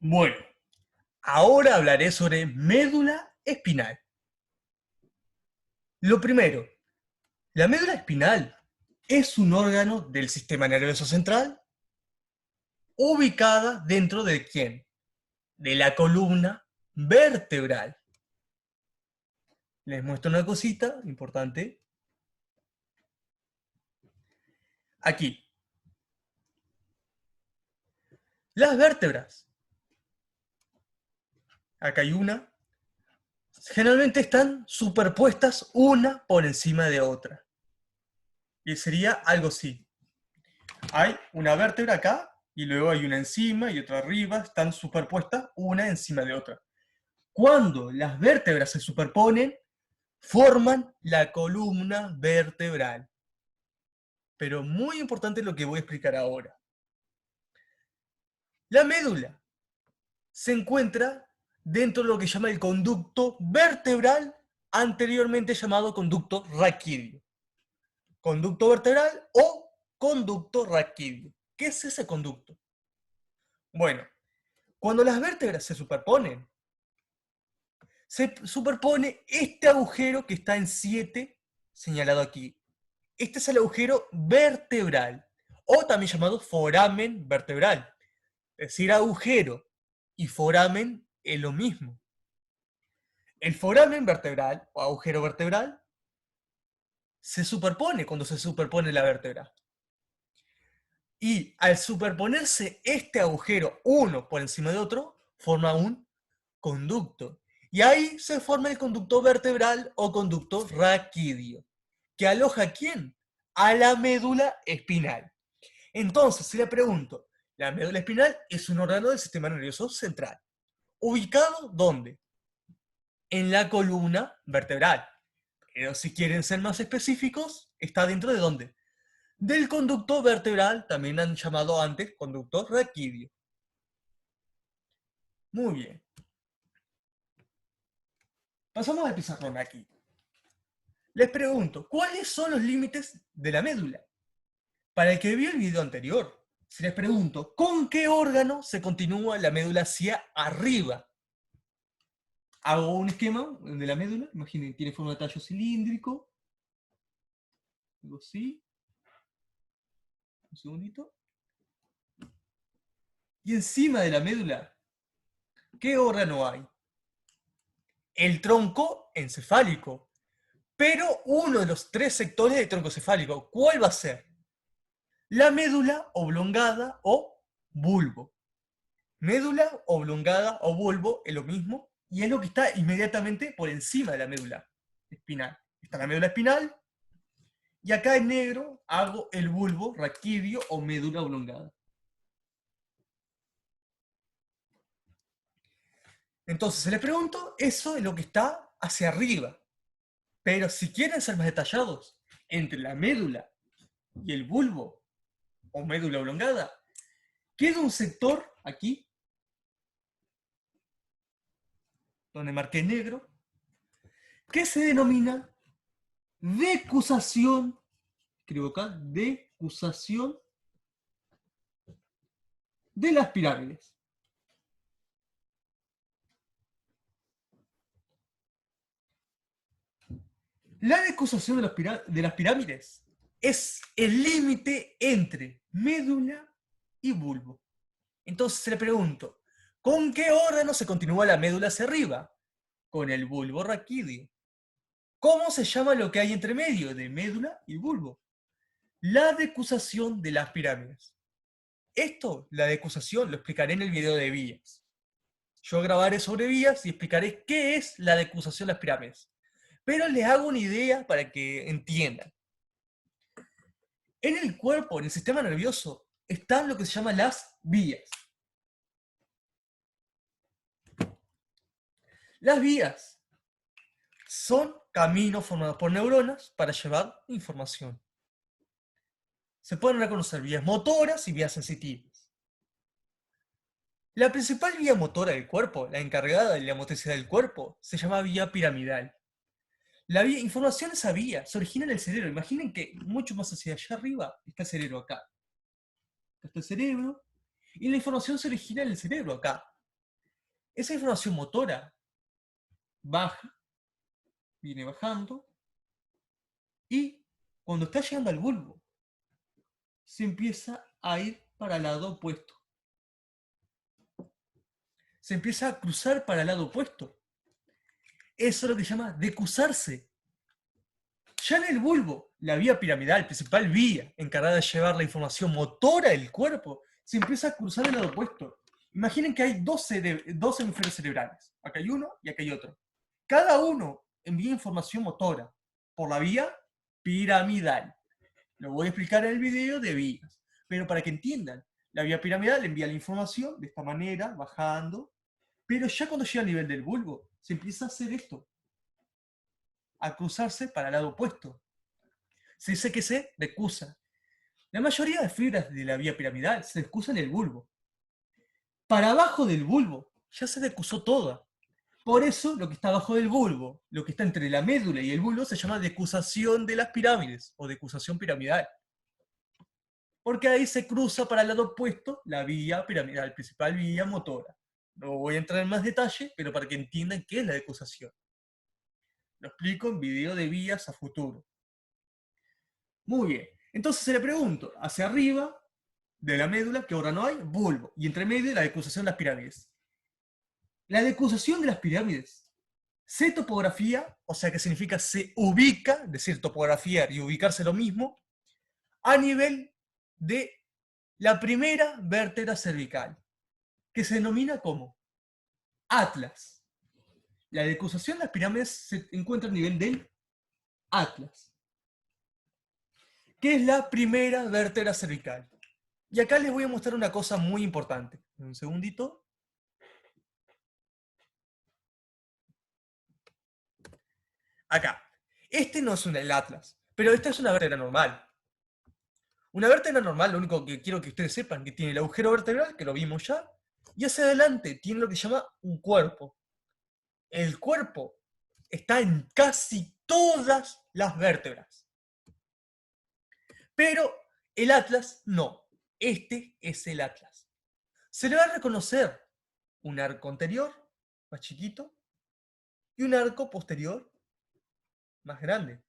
Bueno, ahora hablaré sobre médula espinal. Lo primero, la médula espinal es un órgano del sistema nervioso central ubicada dentro de ¿quién? De la columna vertebral. Les muestro una cosita importante. Aquí, las vértebras. Acá hay una. Generalmente están superpuestas una por encima de otra. Y sería algo así. Hay una vértebra acá y luego hay una encima y otra arriba, están superpuestas una encima de otra. Cuando las vértebras se superponen, forman la columna vertebral. Pero muy importante lo que voy a explicar ahora. La médula se encuentra dentro de lo que se llama el conducto vertebral, anteriormente llamado conducto raquídeo. Conducto vertebral o conducto raquídeo. ¿Qué es ese conducto? Bueno, cuando las vértebras se superpone este agujero que está en 7, señalado aquí. Este es el agujero vertebral, o también llamado foramen vertebral. Es decir, agujero y foramen es lo mismo. El foramen vertebral, o agujero vertebral, se superpone cuando se superpone la vértebra. Y al superponerse este agujero uno por encima de otro, forma un conducto. Y ahí se forma el conducto vertebral o conducto raquídeo, que aloja ¿a quién? A la médula espinal. Entonces, si le pregunto, la médula espinal es un órgano del sistema nervioso central. ¿Ubicado dónde? En la columna vertebral. Pero si quieren ser más específicos, está dentro de dónde? Del conducto vertebral, también han llamado antes conducto raquídeo. Muy bien. Pasamos al pizarrón aquí. Les pregunto, ¿cuáles son los límites de la médula? Para el que vio el video anterior, si les pregunto, ¿con qué órgano se continúa la médula hacia arriba? Hago un esquema de la médula, imaginen, tiene forma de tallo cilíndrico, algo así, un segundito. Y encima de la médula, ¿qué órgano hay? El tronco encefálico, pero uno de los 3 sectores del tronco encefálico, ¿cuál va a ser? La médula oblongada o bulbo. Médula oblongada o bulbo es lo mismo y es lo que está inmediatamente por encima de la médula espinal. Está la médula espinal y acá en negro hago el bulbo raquídeo o médula oblongada. Entonces, se les pregunto, eso es lo que está hacia arriba. Pero si quieren ser más detallados, entre la médula y el bulbo o médula oblongada, queda un sector aquí, donde marqué negro, que se denomina decusación, escribo acá, decusación de las pirámides. La decusación de las pirámides es el límite entre médula y bulbo. Entonces se le pregunto, ¿con qué órgano se continúa la médula hacia arriba? Con el bulbo raquídeo. ¿Cómo se llama lo que hay entre medio de médula y bulbo? La decusación de las pirámides. Esto, la decusación, lo explicaré en el video de vías. Yo grabaré sobre vías y explicaré qué es la decusación de las pirámides. Pero les hago una idea para que entiendan. En el cuerpo, en el sistema nervioso, están lo que se llaman las vías. Las vías son caminos formados por neuronas para llevar información. Se pueden reconocer vías motoras y vías sensitivas. La principal vía motora del cuerpo, la encargada de la motricidad del cuerpo, se llama vía piramidal. La información de esa vía se origina en el cerebro. Imaginen que mucho más hacia allá arriba está el cerebro acá. Acá está el cerebro. Y la información se origina en el cerebro acá. Esa información motora baja, viene bajando, y cuando está llegando al bulbo, se empieza a ir para el lado opuesto. Se empieza a cruzar para el lado opuesto. Eso es lo que se llama decusarse. Ya en el bulbo, la vía piramidal, principal vía encargada de llevar la información motora del cuerpo, se empieza a cruzar el lado opuesto. Imaginen que hay dos hemisferios cerebrales. Acá hay uno y acá hay otro. Cada uno envía información motora por la vía piramidal. Lo voy a explicar en el video de vías. Pero para que entiendan, la vía piramidal envía la información de esta manera, bajando. Pero ya cuando llega al nivel del bulbo, se empieza a hacer esto. A cruzarse para el lado opuesto. Se dice que se decusa. La mayoría de fibras de la vía piramidal se decusan en el bulbo. Para abajo del bulbo ya se decusó toda. Por eso lo que está abajo del bulbo, lo que está entre la médula y el bulbo, se llama decusación de las pirámides o decusación piramidal. Porque ahí se cruza para el lado opuesto la vía piramidal, principal vía motora. No voy a entrar en más detalle, pero para que entiendan qué es la decusación. Lo explico en video de vías a futuro. Muy bien. Entonces se le pregunto, hacia arriba de la médula, que ahora no hay, bulbo. Y entre medio la decusación de las pirámides. La decusación de las pirámides se topografía, o sea que significa se ubica, decir topografiar y ubicarse lo mismo, a nivel de la primera vértebra cervical, que se denomina como atlas. La decusación de las pirámides se encuentra a nivel del atlas, que es la primera vértebra cervical. Y acá les voy a mostrar una cosa muy importante. Un segundito. Acá. Este no es el atlas, pero esta es una vértebra normal. Una vértebra normal, lo único que quiero que ustedes sepan, que tiene el agujero vertebral, que lo vimos ya, y hacia adelante tiene lo que se llama un cuerpo. El cuerpo está en casi todas las vértebras. Pero el atlas no. Este es el atlas. Se le va a reconocer un arco anterior, más chiquito, y un arco posterior, más grande.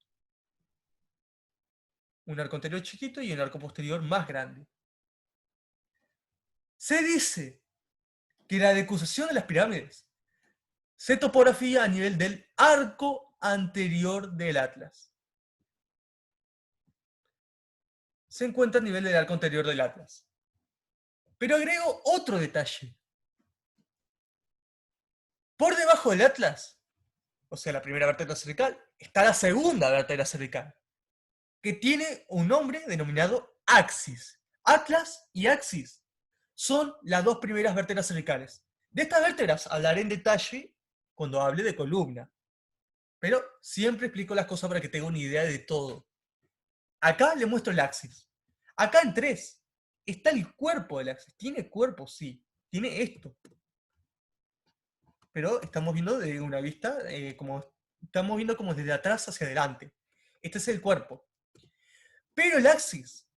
Un arco anterior chiquito y un arco posterior más grande. Se dice que la decusación de las pirámides se topografía a nivel del arco anterior del atlas. Se encuentra a nivel del arco anterior del atlas. Pero agrego otro detalle. Por debajo del atlas, o sea, la primera vértebra cervical, está la segunda vértebra cervical, que tiene un nombre denominado axis. Atlas y axis son las dos primeras vértebras cervicales. De estas vértebras hablaré en detalle cuando hable de columna. Pero siempre explico las cosas para que tengan una idea de todo. Acá le muestro el axis. Acá en 3 está el cuerpo del axis. ¿Tiene cuerpo? Sí. Tiene esto. Pero estamos viendo de una vista, estamos viendo como desde atrás hacia adelante. Este es el cuerpo. Pero el axis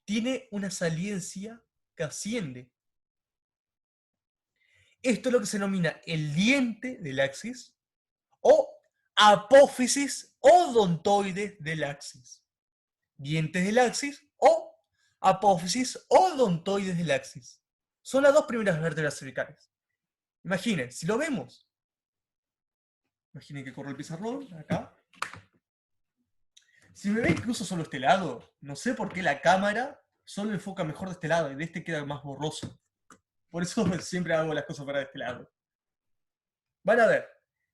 tiene una saliencia que asciende. Esto es lo que se denomina el diente del axis o apófisis odontoide del axis. Dientes del axis o apófisis odontoides del axis. Son las dos primeras vértebras cervicales. Imaginen, si lo vemos. Imaginen que corro el pizarrón, acá. Si me ve incluso solo este lado, no sé por qué la cámara solo enfoca mejor de este lado y de este queda más borroso. Por eso siempre hago las cosas para este lado. Van a ver,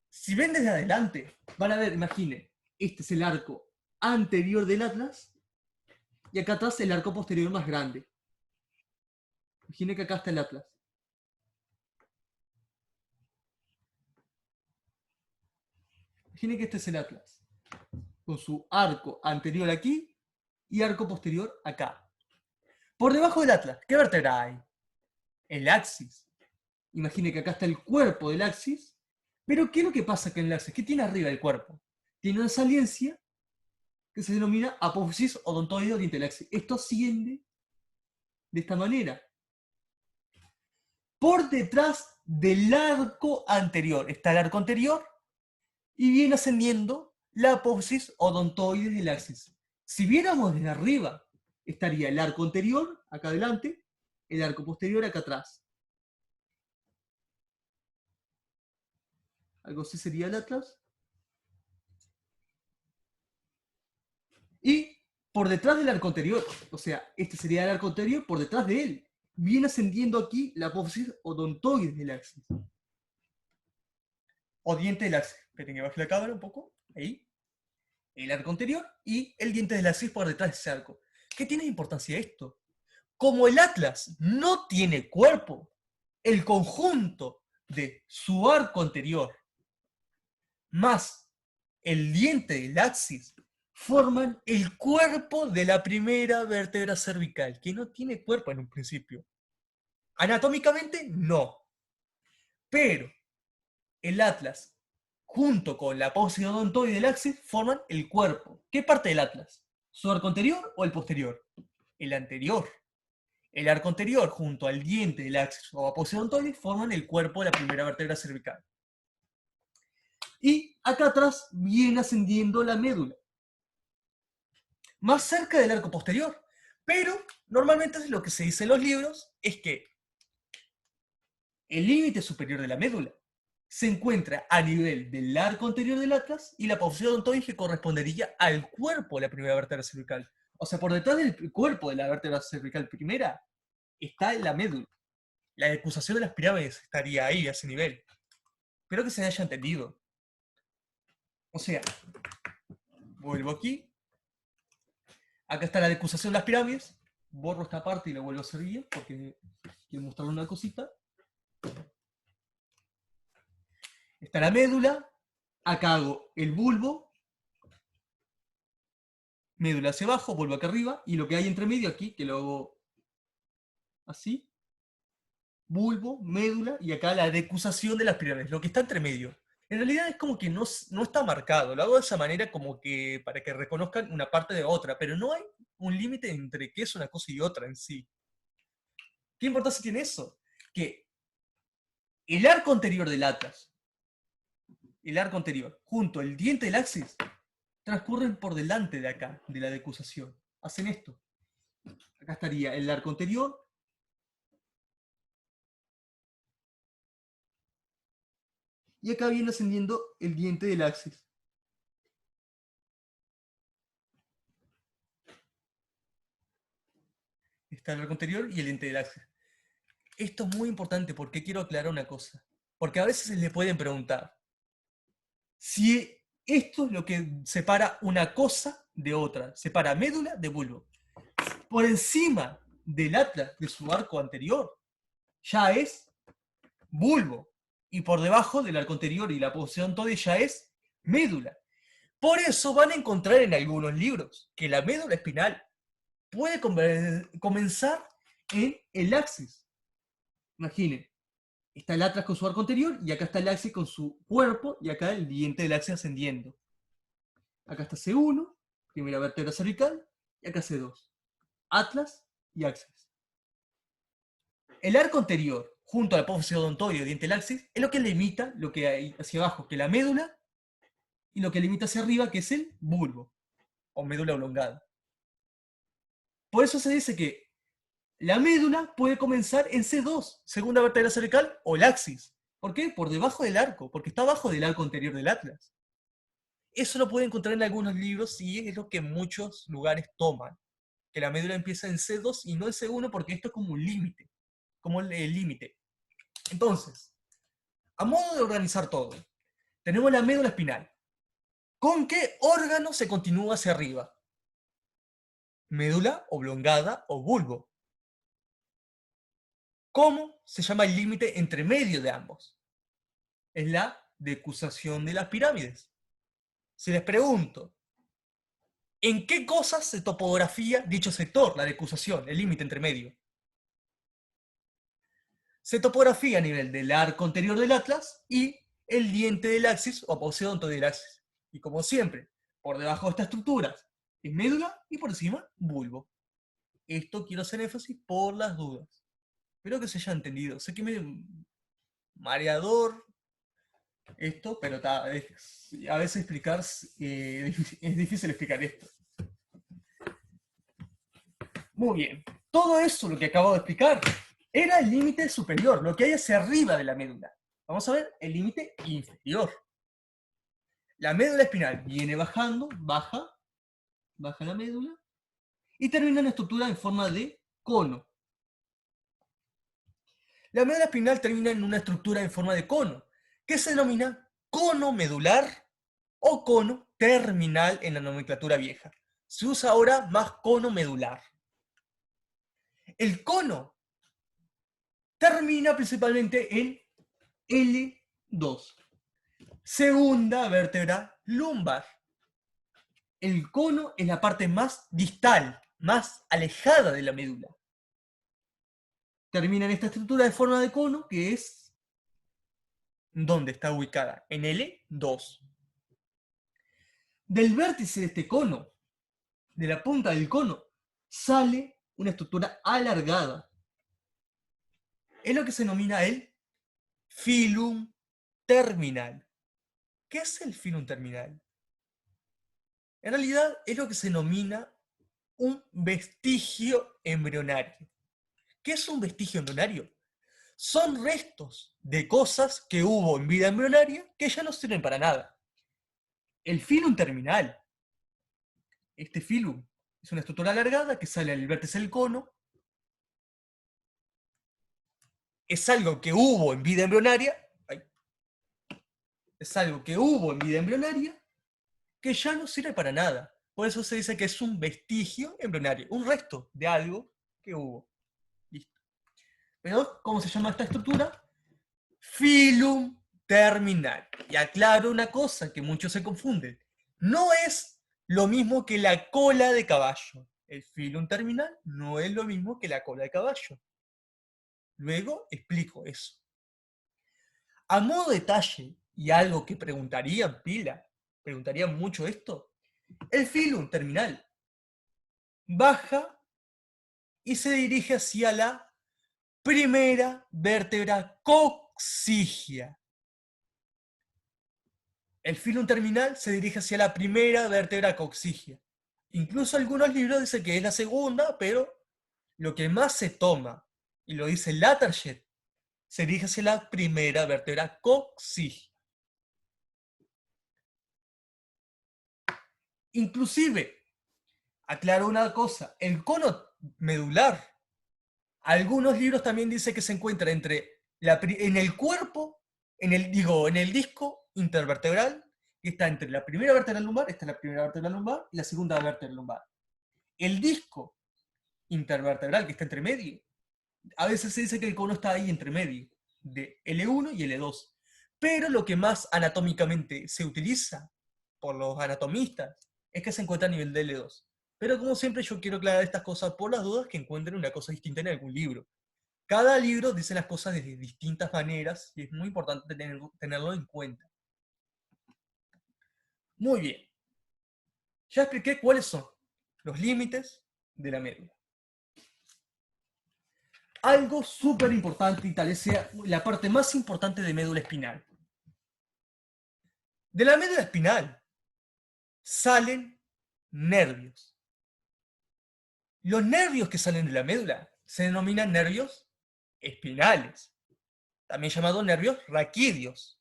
si ven desde adelante, van a ver, imaginen, este es el arco anterior del atlas y acá atrás el arco posterior más grande. Imaginen que acá está el atlas. Imaginen que este es el atlas, con su arco anterior aquí y arco posterior acá. Por debajo del atlas, ¿qué vértebra hay? El axis. Imaginen que acá está el cuerpo del axis, pero ¿qué es lo que pasa con el axis? ¿Qué tiene arriba del cuerpo? Tiene una saliencia que se denomina apófisis odontoide oriente del axis. Esto asciende de esta manera. Por detrás del arco anterior. Está el arco anterior y viene ascendiendo la apófisis odontoide del axis. Si viéramos desde arriba, estaría el arco anterior acá adelante, el arco posterior acá atrás. Algo así sería el atlas. Y por detrás del arco anterior, o sea, este sería el arco anterior, por detrás de él, viene ascendiendo aquí la apófisis odontoide del axis. O diente del axis. Esperen que baje la cámara un poco. Ahí. El arco anterior y el diente del axis por detrás de ese arco. ¿Qué tiene importancia esto? Como el atlas no tiene cuerpo, el conjunto de su arco anterior más el diente del axis forman el cuerpo de la primera vértebra cervical, que no tiene cuerpo en un principio. Anatómicamente, no. Pero el atlas, junto con la apófisis odontoide del axis, forman el cuerpo. ¿Qué parte del atlas? ¿Su arco anterior o el posterior? El anterior. El arco anterior, junto al diente del axis o apófisis odontoide, forman el cuerpo de la primera vértebra cervical. Y acá atrás viene ascendiendo la médula, más cerca del arco posterior. Pero normalmente lo que se dice en los libros es que el límite superior de la médula se encuentra a nivel del arco anterior del atlas y la apófisis odontoide correspondería al cuerpo de la primera vértebra cervical. O sea, por detrás del cuerpo de la vértebra cervical primera está la médula. La decusación de las pirámides estaría ahí, a ese nivel. Espero que se haya entendido. O sea, vuelvo aquí. Acá está la decusación de las pirámides. Borro esta parte y la vuelvo a hacer bien porque quiero mostrarle una cosita. Está la médula. Acá hago el bulbo. Médula hacia abajo, vuelvo acá arriba. Y lo que hay entre medio aquí, que lo hago así. Bulbo, médula y acá la decusación de las pirámides. Lo que está entre medio. En realidad es como que no está marcado. Lo hago de esa manera como que para que reconozcan una parte de otra. Pero no hay un límite entre qué es una cosa y otra en sí. ¿Qué importancia tiene eso? Que el arco anterior del atlas, el arco anterior, junto al diente del axis, transcurren por delante de acá, de la decusación. Hacen esto. Acá estaría el arco anterior. Y acá viene ascendiendo el diente del axis. Está el arco anterior y el diente del axis. Esto es muy importante porque quiero aclarar una cosa. Porque a veces se le pueden preguntar si esto es lo que separa una cosa de otra. Separa médula de bulbo. Por encima del atlas de su arco anterior ya es bulbo. Y por debajo del arco anterior y la posición toda ya es médula. Por eso van a encontrar en algunos libros que la médula espinal puede comenzar en el axis. Imaginen, está el atlas con su arco anterior y acá está el axis con su cuerpo y acá el diente del axis ascendiendo. Acá está C1, primera vértebra cervical, y acá C2. Atlas y axis. El arco anterior, junto a la apófisis odontoide y diente del axis, es lo que limita lo que hay hacia abajo, que es la médula, y lo que limita hacia arriba, que es el bulbo, o médula oblongada. Por eso se dice que la médula puede comenzar en C2, segunda vértebra cervical, o el axis. ¿Por qué? Por debajo del arco, porque está abajo del arco anterior del atlas. Eso lo pueden encontrar en algunos libros y es lo que muchos lugares toman. Que la médula empieza en C2 y no en C1 porque esto es como un límite. Como el límite. Entonces, a modo de organizar todo, tenemos la médula espinal. ¿Con qué órgano se continúa hacia arriba? Médula oblongada o bulbo. ¿Cómo se llama el límite entre medio de ambos? Es la decusación de las pirámides. Si les pregunto, ¿en qué cosas se topografía dicho sector, la decusación, el límite entre medio? Se topografía a nivel del arco anterior del atlas y el diente del axis o aposeonto del axis. Y como siempre, por debajo de estas estructuras es médula y por encima bulbo. Esto quiero hacer énfasis por las dudas. Espero que se haya entendido. Sé que mareador esto, pero a veces explicar, es difícil explicar esto. Muy bien. Todo eso, lo que acabo de explicar, era el límite superior, lo que hay hacia arriba de la médula. Vamos a ver el límite inferior. La médula espinal viene bajando, baja la médula, y termina en estructura en forma de cono. La médula espinal termina en una estructura en forma de cono, que se denomina cono medular o cono terminal en la nomenclatura vieja. Se usa ahora más cono medular. El cono termina principalmente en L2, segunda vértebra lumbar. El cono es la parte más distal, más alejada de la médula. Termina en esta estructura de forma de cono, que es donde está ubicada, en L2. Del vértice de este cono, de la punta del cono, sale una estructura alargada. Es lo que se denomina el filum terminal. ¿Qué es el filum terminal? En realidad es lo que se denomina un vestigio embrionario. ¿Qué es un vestigio embrionario? Son restos de cosas que hubo en vida embrionaria que ya no sirven para nada. El filum terminal. Este filum es una estructura alargada que sale al vértice del cono. Es algo que hubo en vida embrionaria. Es algo que hubo en vida embrionaria que ya no sirve para nada. Por eso se dice que es un vestigio embrionario, un resto de algo que hubo. Listo. Pero, ¿cómo se llama esta estructura? Filum terminal. Y aclaro una cosa que muchos se confunden. No es lo mismo que la cola de caballo. El filum terminal no es lo mismo que la cola de caballo. Luego explico eso. A modo de detalle, y algo que preguntarían pila, preguntarían mucho esto, el filum terminal baja y se dirige hacia la primera vértebra coccigia. El filum terminal se dirige hacia la primera vértebra coccigia. Incluso algunos libros dicen que es la segunda, pero lo que más se toma, y lo dice Latarjet, se dirige hacia la primera vértebra coccigia. Inclusive, aclaro una cosa, el cono medular, algunos libros también dicen que se encuentra en el cuerpo, en el disco intervertebral, que está entre la primera vértebra lumbar, esta es la primera vértebra lumbar, y la segunda vértebra lumbar. El disco intervertebral que está entre medio, a veces se dice que el cono está ahí entre medio, de L1 y L2. Pero lo que más anatómicamente se utiliza por los anatomistas es que se encuentra a nivel de L2. Pero como siempre yo quiero aclarar estas cosas por las dudas que encuentren una cosa distinta en algún libro. Cada libro dice las cosas de distintas maneras y es muy importante tenerlo en cuenta. Muy bien. Ya expliqué cuáles son los límites de la médula. Algo súper importante, y tal vez sea la parte más importante de médula espinal. De la médula espinal salen nervios. Los nervios que salen de la médula se denominan nervios espinales, también llamados nervios raquídeos.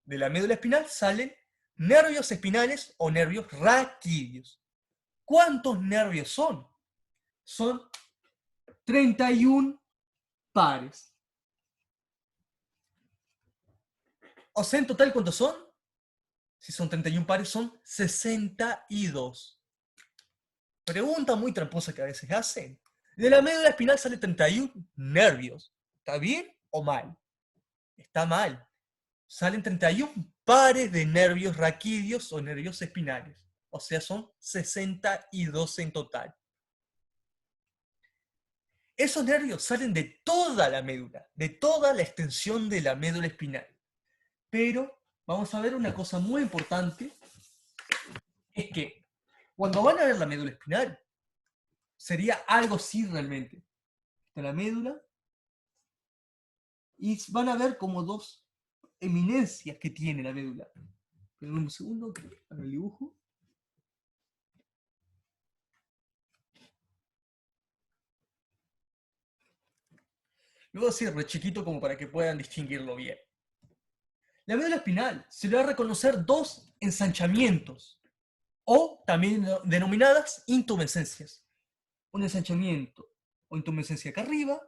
De la médula espinal salen nervios espinales o nervios raquídeos. ¿Cuántos nervios son? Son 31 pares. O sea, en total, ¿cuántos son? Si son 31 pares, son 62. Pregunta muy tramposa que a veces hacen. De la médula espinal sale 31 nervios. ¿Está bien o mal? Está mal. Salen 31 pares de nervios raquídeos o nervios espinales. O sea, son 62 en total. Esos nervios salen de toda la médula, de toda la extensión de la médula espinal. Pero vamos a ver una cosa muy importante, es que cuando van a ver la médula espinal, sería algo así realmente. Está la médula, Y van a ver como dos eminencias que tiene la médula. Esperen un segundo, que hago el dibujo. Luego así re chiquito como para que puedan distinguirlo bien. La médula espinal se le va a reconocer dos ensanchamientos, o también denominadas intumescencias. Un ensanchamiento o intumescencia acá arriba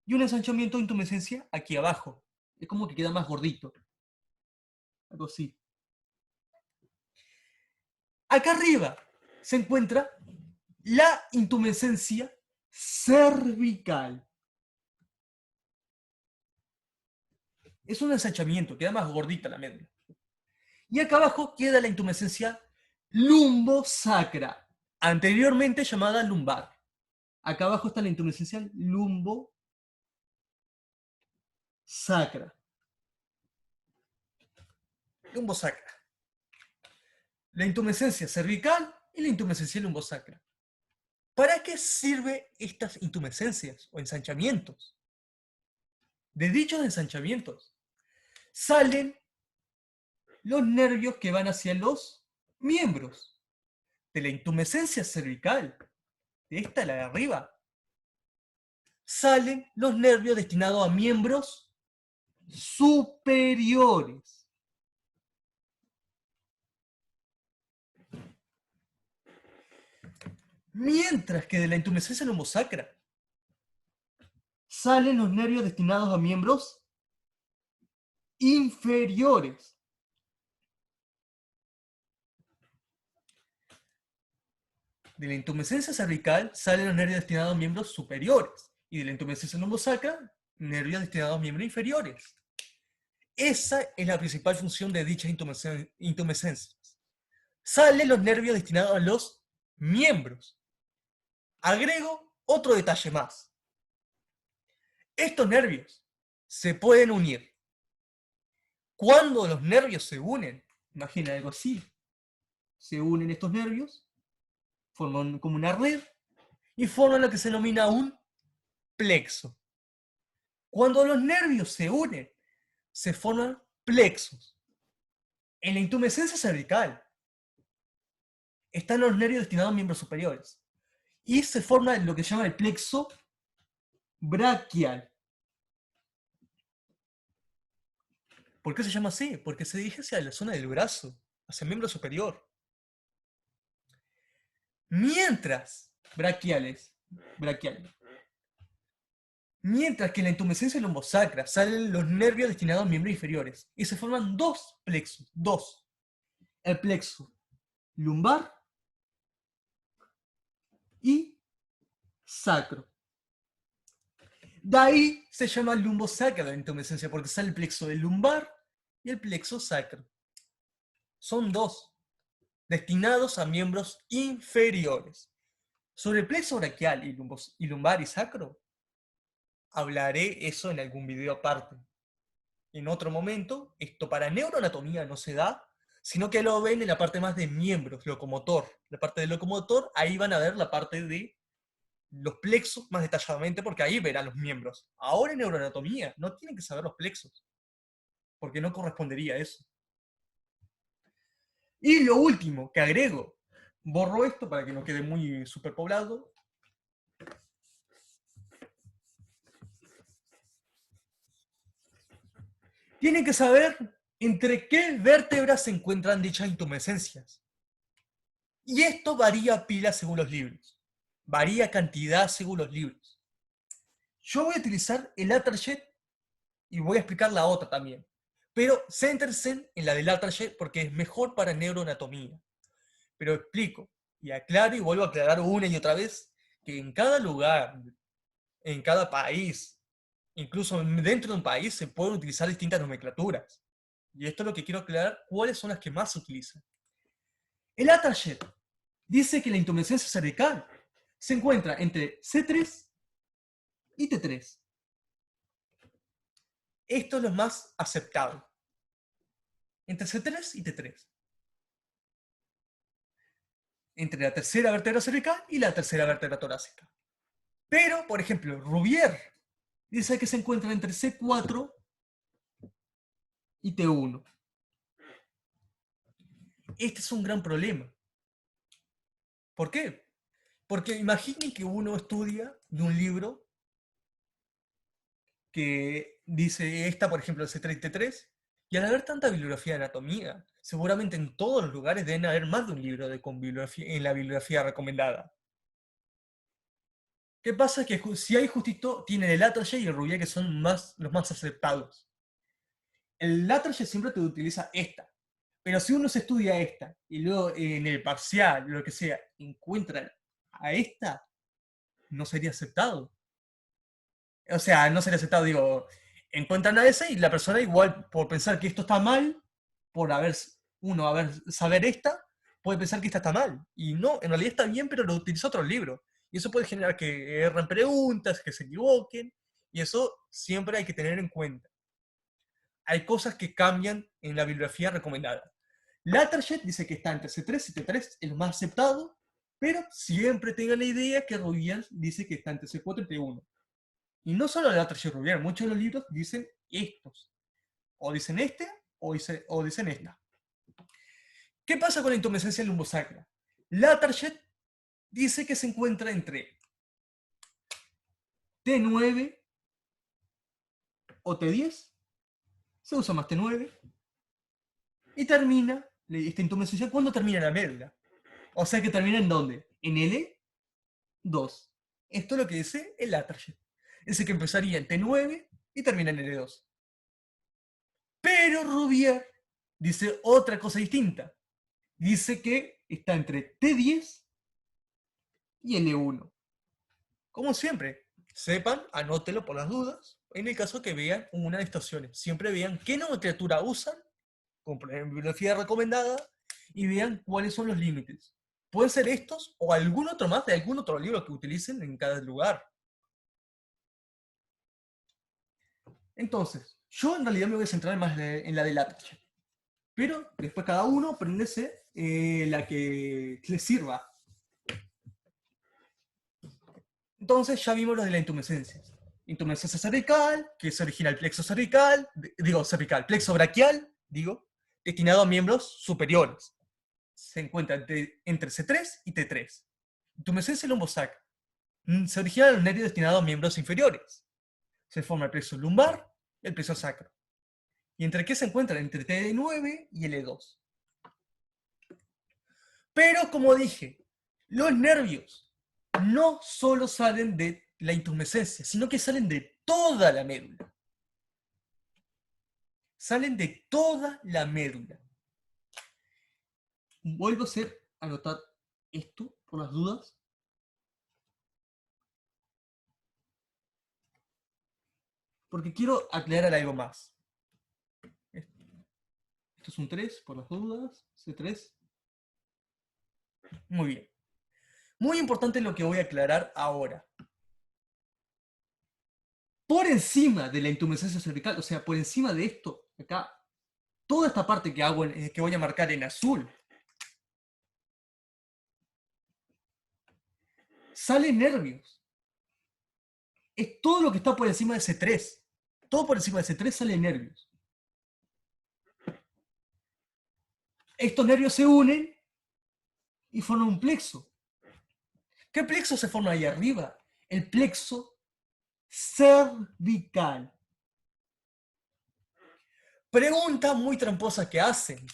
y un ensanchamiento o intumescencia aquí abajo. Es como que queda más gordito. Algo así. Acá arriba se encuentra la intumescencia cervical. Es un ensanchamiento, queda más gordita la médula. Y acá abajo queda la intumescencia lumbosacra, anteriormente llamada lumbar. Acá abajo está la intumescencia lumbosacra. Lumbosacra. La intumescencia cervical y la intumescencia lumbosacra. ¿Para qué sirven estas intumescencias o ensanchamientos? De dichos ensanchamientos salen los nervios que van hacia los miembros. De la intumescencia cervical, de esta, la de arriba, salen los nervios destinados a miembros superiores. Mientras que de la intumescencia lumbosacra salen los nervios destinados a miembros inferiores. De la intumescencia cervical salen los nervios destinados a miembros superiores. Y de la intumescencia lumbosacra, nervios destinados a miembros inferiores. Esa es la principal función de dichas intumescencias. Salen los nervios destinados a los miembros. Agrego otro detalle más. Estos nervios se pueden unir. Cuando los nervios se unen, imagina algo así, se unen estos nervios, forman como una red y forman lo que se denomina un plexo. Cuando los nervios se unen, se forman plexos. En la intumescencia cervical están los nervios destinados a miembros superiores y se forma lo que se llama el plexo braquial. ¿Por qué se llama así? Porque se dirige hacia la zona del brazo, hacia el miembro superior. Mientras, braquiales, mientras que en la intumescencia lumbosacra salen los nervios destinados a miembros inferiores y se forman dos plexos, dos. El plexo lumbar y sacro. De ahí se llama lumbosacra la intumescencia, porque sale el plexo del lumbar y el plexo sacro. Son dos, destinados a miembros inferiores. Sobre el plexo braquial y lumbar y sacro, hablaré eso en algún video aparte. En otro momento, esto para neuroanatomía no se da, sino que lo ven en la parte más de miembros, locomotor. La parte de locomotor, ahí van a ver la parte de los plexos más detalladamente, porque ahí verán los miembros. Ahora en neuroanatomía no tienen que saber los plexos, porque no correspondería a eso. Y lo último que agrego, borro esto para que no quede muy superpoblado. Tienen que saber entre qué vértebras se encuentran dichas intumescencias. Y esto varía pila según los libros. Varía cantidad según los libros. Yo voy a utilizar el Atterjet y voy a explicar la otra también. Pero céntrense en la del Atterjet porque es mejor para neuroanatomía. Pero explico y aclaro y vuelvo a aclarar una y otra vez que en cada lugar, en cada país, incluso dentro de un país, se pueden utilizar distintas nomenclaturas. Y esto es lo que quiero aclarar, cuáles son las que más se utilizan. El Atterjet dice que la intumescencia cervical se encuentra entre C3 y T3. Esto es lo más aceptado. Entre C3 y T3. Entre la tercera vértebra cervical y la tercera vértebra torácica. Pero, por ejemplo, Rubier dice que se encuentra entre C4 y T1. Este es un gran problema. ¿Por qué? Porque imaginen que uno estudia de un libro que dice esta, por ejemplo, el C33, y al haber tanta bibliografía de anatomía, seguramente en todos los lugares deben haber más de un libro con bibliografía, en la bibliografía recomendada. ¿Qué pasa? Que si hay justito, tienen el Latarjet y el Rouvier, que son los más aceptados. El Latarjet siempre te utiliza esta, pero si uno se estudia esta y luego en el parcial, lo que sea, encuentran a esta, no sería aceptado. O sea, no sería aceptado, digo, encuentran a ese y la persona igual por pensar que esto está mal, por saber esta, puede pensar que esta está mal. Y no, en realidad está bien, pero lo utiliza otro libro. Y eso puede generar que erren preguntas, que se equivoquen, y eso siempre hay que tener en cuenta. Hay cosas que cambian en la bibliografía recomendada. Latarjet dice que está entre C3 y T3, es lo más aceptado, pero siempre tengan la idea que Rubial dice que está entre C4 y T1. Y no solo Latarjet y Rubial, muchos de los libros dicen estos. O dicen este, o dicen esta. ¿Qué pasa con la intumescencia lumbosacra? Latarjet dice que se encuentra entre T9 o T10, se usa más T9, y termina, esta intumescencia, ¿cuándo termina la médula? O sea que termina en ¿dónde? En L2. Esto es lo que dice el Latarjet. Dice que empezaría en T9 y termina en L2. Pero Rubier dice otra cosa distinta. Dice que está entre T10 y L1. Como siempre, sepan, anótelo por las dudas, en el caso que vean una de estas opciones. Siempre vean qué nomenclatura usan, compren bibliografía recomendada, y vean cuáles son los límites. Pueden ser estos o algún otro más de algún otro libro que utilicen en cada lugar. Entonces, yo en realidad me voy a centrar más en la de Latarjet. Pero después cada uno prendese la que les sirva. Entonces ya vimos lo de la intumescencia. Intumescencia cervical, que se origina el plexo cervical, plexo braquial, destinado a miembros superiores. Se encuentra entre C3 y T3. Intumescencia lumbosacra. Se origina en los nervios destinados a miembros inferiores. Se forma el plexo lumbar y el plexo sacro. ¿Y entre qué se encuentran? Entre T9 y L2. Pero como dije, los nervios no solo salen de la intumescencia, sino que salen de toda la médula. Salen de toda la médula. Vuelvo a anotar esto por las dudas. Porque quiero aclarar algo más. Esto es un 3 por las dudas. C3. Muy bien. Muy importante lo que voy a aclarar ahora. Por encima de la intumescencia cervical, o sea, por encima de esto, acá, toda esta parte que voy a marcar en azul, salen nervios. Es todo lo que está por encima de C3. Todo por encima de C3 salen nervios. Estos nervios se unen y forman un plexo. ¿Qué plexo se forma ahí arriba? El plexo cervical. Pregunta muy tramposa que hacen.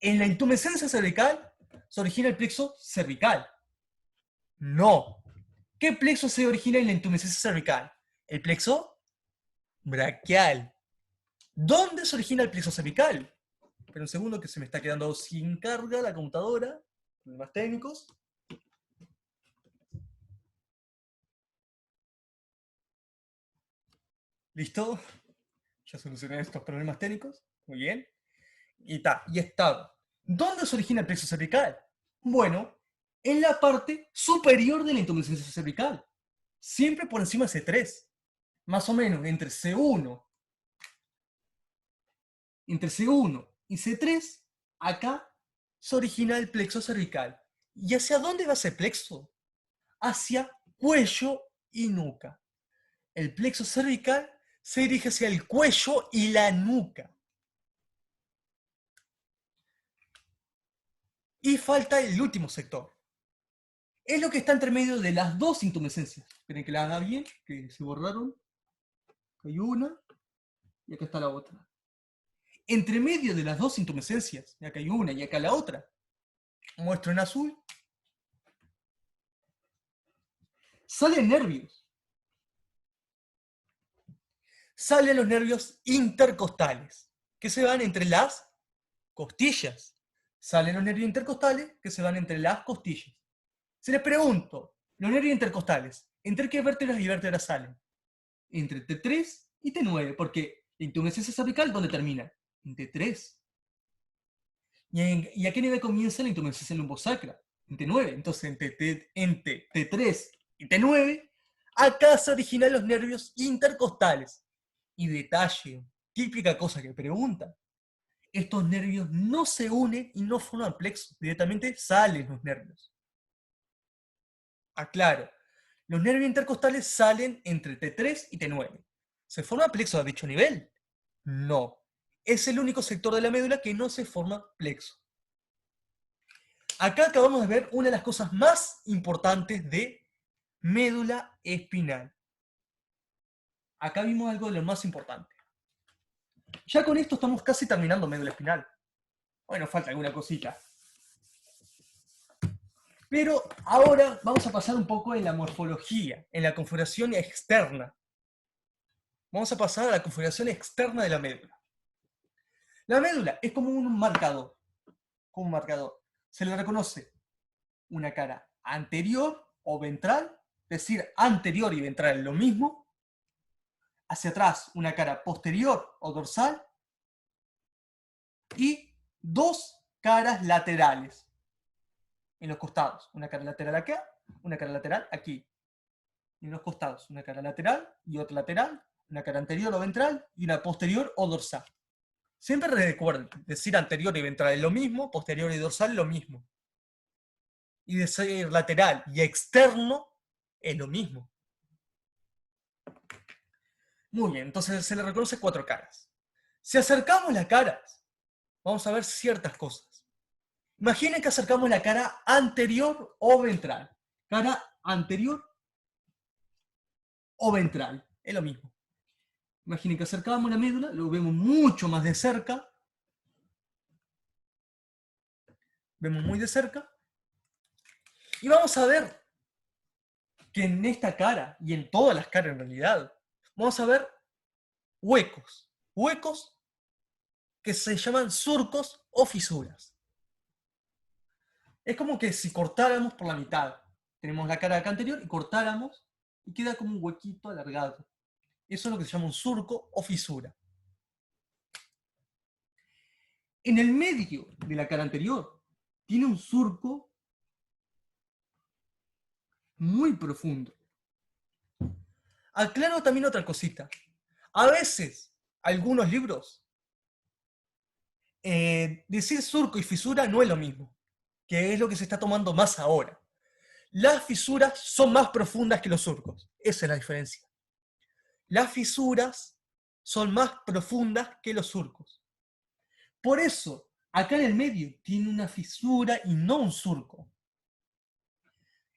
En la intumescencia cervical se origina el plexo cervical. No. ¿Qué plexo se origina en la intumescencia cervical? El plexo braquial. ¿Dónde se origina el plexo cervical? Pero un segundo que se me está quedando sin carga la computadora. Problemas técnicos. ¿Listo? Ya solucioné estos problemas técnicos. Muy bien. Y está. ¿Dónde se origina el plexo cervical? Bueno, en la parte superior de la intumescencia cervical. Siempre por encima de C3. Más o menos entre C1 y C3, acá se origina el plexo cervical. ¿Y hacia dónde va ese plexo? Hacia cuello y nuca. El plexo cervical se dirige hacia el cuello y la nuca. Y falta el último sector. Es lo que está entre medio de las dos intumescencias. Esperen que la haga bien, que se borraron. Acá hay una y acá está la otra. Entre medio de las dos intumescencias, y acá hay una y acá la otra, muestro en azul, salen nervios. Salen los nervios intercostales, que se van entre las costillas. Salen los nervios intercostales, que se van entre las costillas. Si les pregunto, los nervios intercostales, ¿entre qué vértebras y vértebras salen? Entre T3 y T9, porque la intumescencia cervical, ¿dónde termina? En T3. ¿Y a qué nivel comienza la intumescencia lumbosacra? En T9. Entonces, entre T3 y T9, acá se originan los nervios intercostales. Y detalle, típica cosa que preguntan, estos nervios no se unen y no forman plexo, directamente salen los nervios. Aclaro, los nervios intercostales salen entre T3 y T9. ¿Se forma plexo a dicho nivel? No. Es el único sector de la médula que no se forma plexo. Acá acabamos de ver una de las cosas más importantes de médula espinal. Acá vimos algo de lo más importante. Ya con esto estamos casi terminando médula espinal. Bueno, falta alguna cosita. Pero ahora vamos a pasar un poco en la morfología, en la configuración externa. Vamos a pasar a la configuración externa de la médula. La médula es como un marcador. Como un marcador. Se le reconoce una cara anterior o ventral, es decir, anterior y ventral es lo mismo. Hacia atrás, una cara posterior o dorsal. Y dos caras laterales en los costados. Una cara lateral acá, una cara lateral aquí. Y en los costados, una cara lateral y otra lateral, una cara anterior o ventral y una posterior o dorsal. Siempre recuerden, decir anterior y ventral es lo mismo, posterior y dorsal es lo mismo. Y decir lateral y externo es lo mismo. Muy bien, entonces se le reconoce cuatro caras. Si acercamos las caras, vamos a ver ciertas cosas. Imaginen que acercamos la cara anterior o ventral. Cara anterior o ventral, es lo mismo. Imaginen que acercamos la médula, lo vemos mucho más de cerca. Vemos muy de cerca. Y vamos a ver que en esta cara, y en todas las caras en realidad, vamos a ver huecos. Huecos que se llaman surcos o fisuras. Es como que si cortáramos por la mitad. Tenemos la cara acá anterior y cortáramos y queda como un huequito alargado. Eso es lo que se llama un surco o fisura. En el medio de la cara anterior tiene un surco muy profundo. Aclaro también otra cosita. A veces, algunos libros, decir surco y fisura no es lo mismo, que es lo que se está tomando más ahora. Las fisuras son más profundas que los surcos. Esa es la diferencia. Las fisuras son más profundas que los surcos. Por eso, acá en el medio tiene una fisura y no un surco.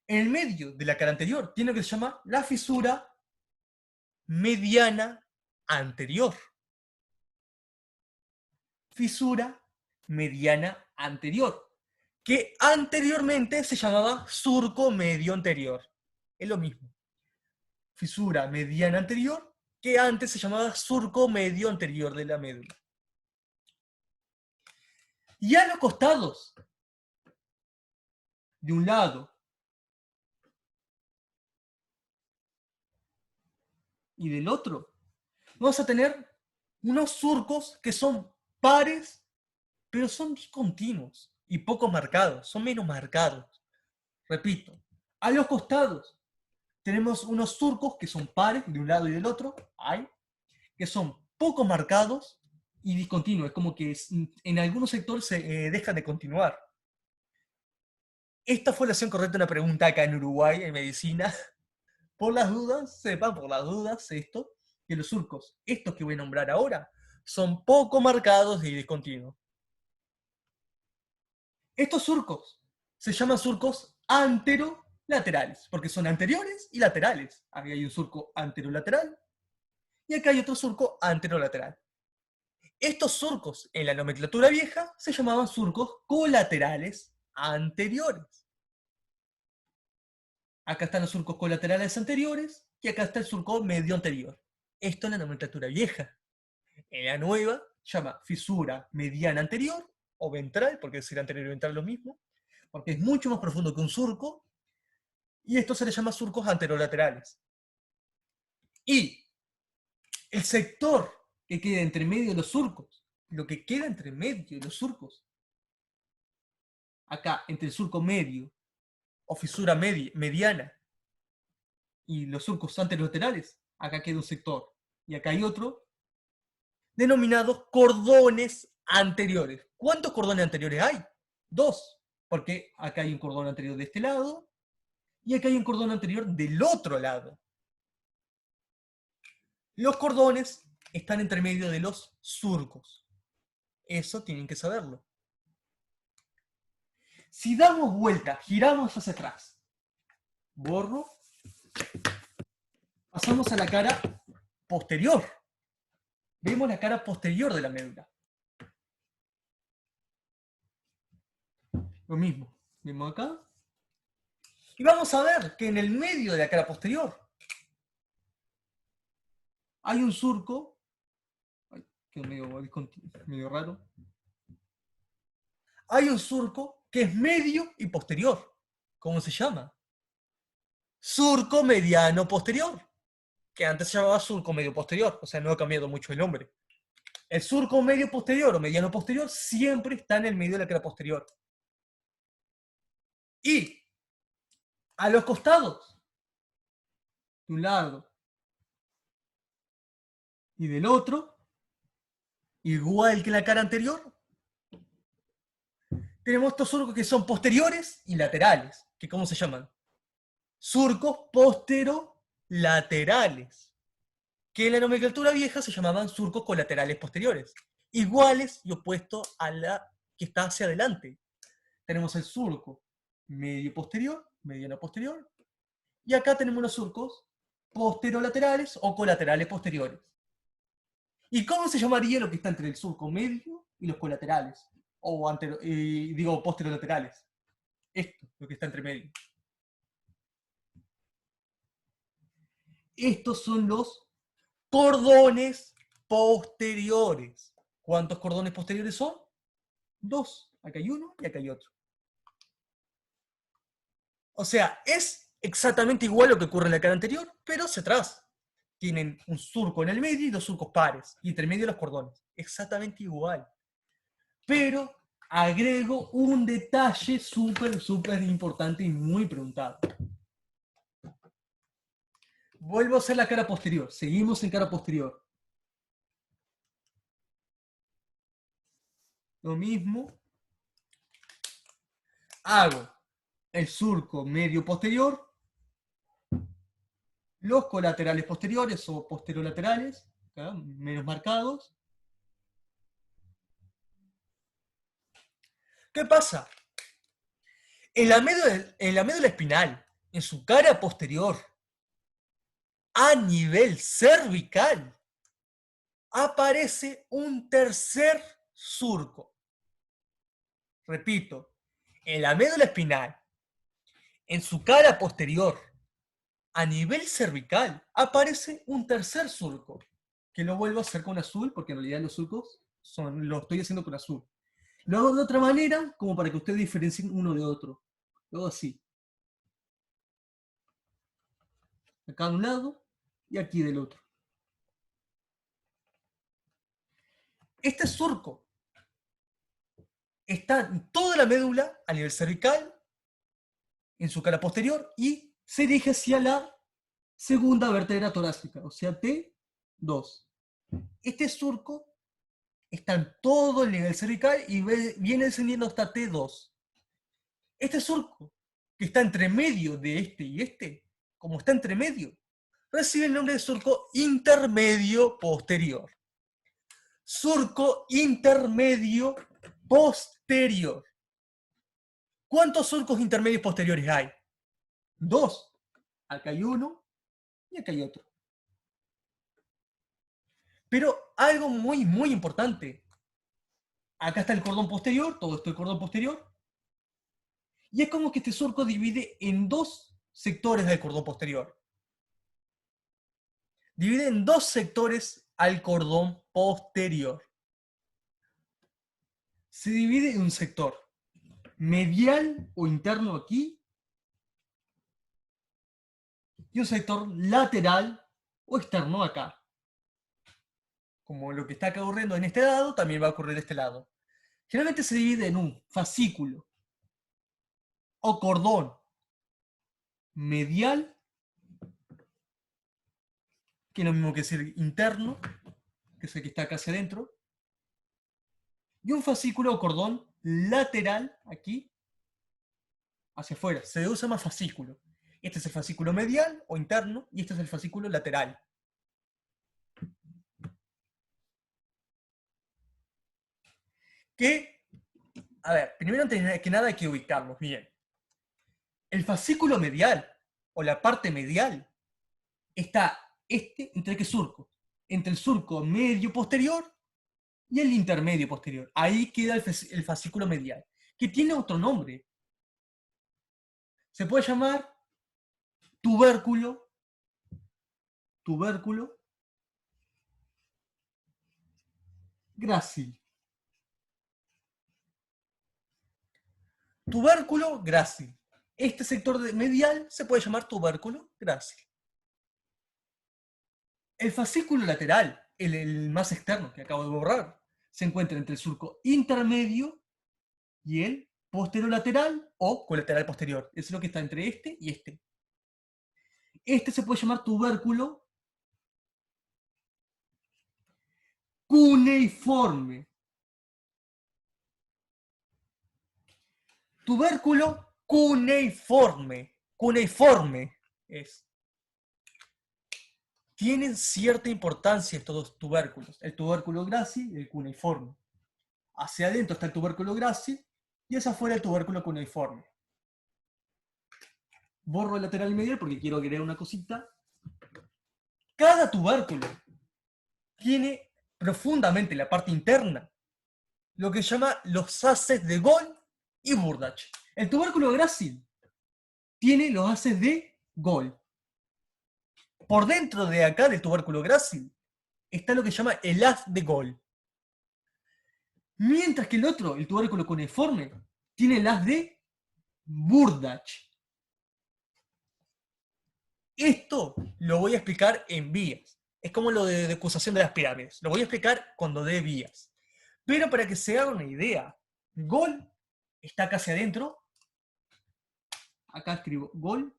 En el medio de la cara anterior tiene lo que se llama la fisura mediana anterior. Fisura mediana anterior, que anteriormente se llamaba surco medio anterior. Es lo mismo. Fisura mediana anterior, que antes se llamaba surco medio anterior de la médula. Y a los costados, de un lado y del otro, vamos a tener unos surcos que son pares, pero son discontinuos y poco marcados, son menos marcados. Repito, a los costados tenemos unos surcos que son pares de un lado y del otro, que son poco marcados y discontinuos, es como que en algunos sectores se dejan de continuar. Esta fue la acción correcta de una pregunta acá en Uruguay, en medicina. por las dudas, sepan por las dudas esto, que los surcos, estos que voy a nombrar ahora, son poco marcados y discontinuos. Estos surcos se llaman surcos anterolaterales, porque son anteriores y laterales. Aquí hay un surco anterolateral y acá hay otro surco anterolateral. Estos surcos en la nomenclatura vieja se llamaban surcos colaterales anteriores. Acá están los surcos colaterales anteriores y acá está el surco medio anterior. Esto en la nomenclatura vieja. En la nueva se llama fisura mediana anterior o ventral, porque decir anterior y ventral es lo mismo, porque es mucho más profundo que un surco, y esto se le llama surcos anterolaterales. Y el sector que queda entre medio de los surcos, lo que queda entre medio de los surcos, acá entre el surco medio o fisura mediana y los surcos anterolaterales, acá queda un sector y acá hay otro, denominados cordones anteriores. ¿Cuántos cordones anteriores hay? 2, porque acá hay un cordón anterior de este lado y acá hay un cordón anterior del otro lado. Los cordones están entre medio de los surcos. Eso tienen que saberlo. Si damos vuelta, giramos hacia atrás, borro, pasamos a la cara posterior. Vemos la cara posterior de la médula. Lo mismo, vemos acá. Y vamos a ver que en el medio de la cara posterior hay un surco, que es medio raro, hay un surco que es medio y posterior. ¿Cómo se llama? Surco mediano posterior, que antes se llamaba surco medio posterior, o sea, no ha cambiado mucho el nombre. El surco medio posterior o mediano posterior siempre está en el medio de la cara posterior. Y a los costados, de un lado y del otro, igual que en la cara anterior, tenemos estos surcos que son posteriores y laterales, que ¿cómo se llaman? Surcos posterolaterales, que en la nomenclatura vieja se llamaban surcos colaterales posteriores, iguales y opuestos a la que está hacia adelante. Tenemos el surco medio posterior, mediano posterior, y acá tenemos los surcos posterolaterales o colaterales posteriores. ¿Y cómo se llamaría lo que está entre el surco medio y los colaterales? O digo, posterolaterales. Esto, lo que está entre medio. Estos son los cordones posteriores. ¿Cuántos cordones posteriores son? 2. Acá hay uno y acá hay otro. O sea, es exactamente igual lo que ocurre en la cara anterior, pero hacia atrás. Tienen un surco en el medio y 2 surcos pares. Y entre medio los cordones. Exactamente igual. Pero agrego un detalle súper importante y muy preguntado. Vuelvo a hacer la cara posterior. Seguimos en cara posterior. Lo mismo. Hago el surco medio posterior, los colaterales posteriores o posterolaterales, ¿acá? Menos marcados. ¿Qué pasa? En la médula espinal, en su cara posterior, a nivel cervical, aparece un tercer surco. Repito, en la médula espinal, en su cara posterior, a nivel cervical, aparece un tercer surco, que lo vuelvo a hacer con azul, porque en realidad los surcos lo estoy haciendo con azul. Lo hago de otra manera, como para que ustedes diferencien uno de otro. Lo hago así. Acá de un lado y aquí del otro. Este surco está en toda la médula a nivel cervical, en su cara posterior, y se dirige hacia la segunda vértebra torácica, o sea, T2. Este surco está en todo el nivel cervical y viene descendiendo hasta T2. Este surco, que está entre medio de este y este, como está entre medio, recibe el nombre de surco intermedio posterior. Surco intermedio posterior. ¿Cuántos surcos intermedios posteriores hay? 2. Acá hay uno y acá hay otro. Pero algo muy importante. Acá está el cordón posterior, todo esto es el cordón posterior. Y es como que este surco divide en 2 sectores del cordón posterior. Divide en 2 sectores al cordón posterior. Se divide en un sector medial o interno aquí y un sector lateral o externo acá. Como lo que está acá ocurriendo en este lado, también va a ocurrir de este lado. Generalmente se divide en un fascículo o cordón medial, que es lo mismo que decir interno, que es el que está acá hacia adentro, y un fascículo o cordón lateral, aquí, hacia afuera. Se usa más fascículo. Este es el fascículo medial o interno, y este es el fascículo lateral. Que, a ver, primero antes que nada hay que ubicarlos bien. El fascículo medial, o la parte medial, está ¿entre qué surco? Entre el surco medio posterior y el intermedio posterior. Ahí queda el fascículo medial, que tiene otro nombre. Se puede llamar tubérculo grácil. Tubérculo grácil. Este sector medial se puede llamar tubérculo grácil. El fascículo lateral, el más externo que acabo de borrar, se encuentra entre el surco intermedio y el posterolateral o colateral posterior. Eso es lo que está entre este y este. Este se puede llamar tubérculo cuneiforme. Tubérculo cuneiforme. Cuneiforme es. Tienen cierta importancia estos 2 tubérculos, el tubérculo grácil y el cuneiforme. Hacia adentro está el tubérculo grácil y hacia afuera el tubérculo cuneiforme. Borro el lateral y medial porque quiero agregar una cosita. Cada tubérculo tiene profundamente en la parte interna lo que se llama los haces de Gol y Burdach. El tubérculo grácil tiene los haces de Gol. Por dentro de acá del tubérculo grácil está lo que se llama el haz de Gol. Mientras que el otro, el tubérculo cuneiforme, tiene el haz de Burdach. Esto lo voy a explicar en vías. Es como lo de decusación de las pirámides. Lo voy a explicar cuando dé vías. Pero para que se haga una idea, Gol está casi adentro. Acá escribo Gol.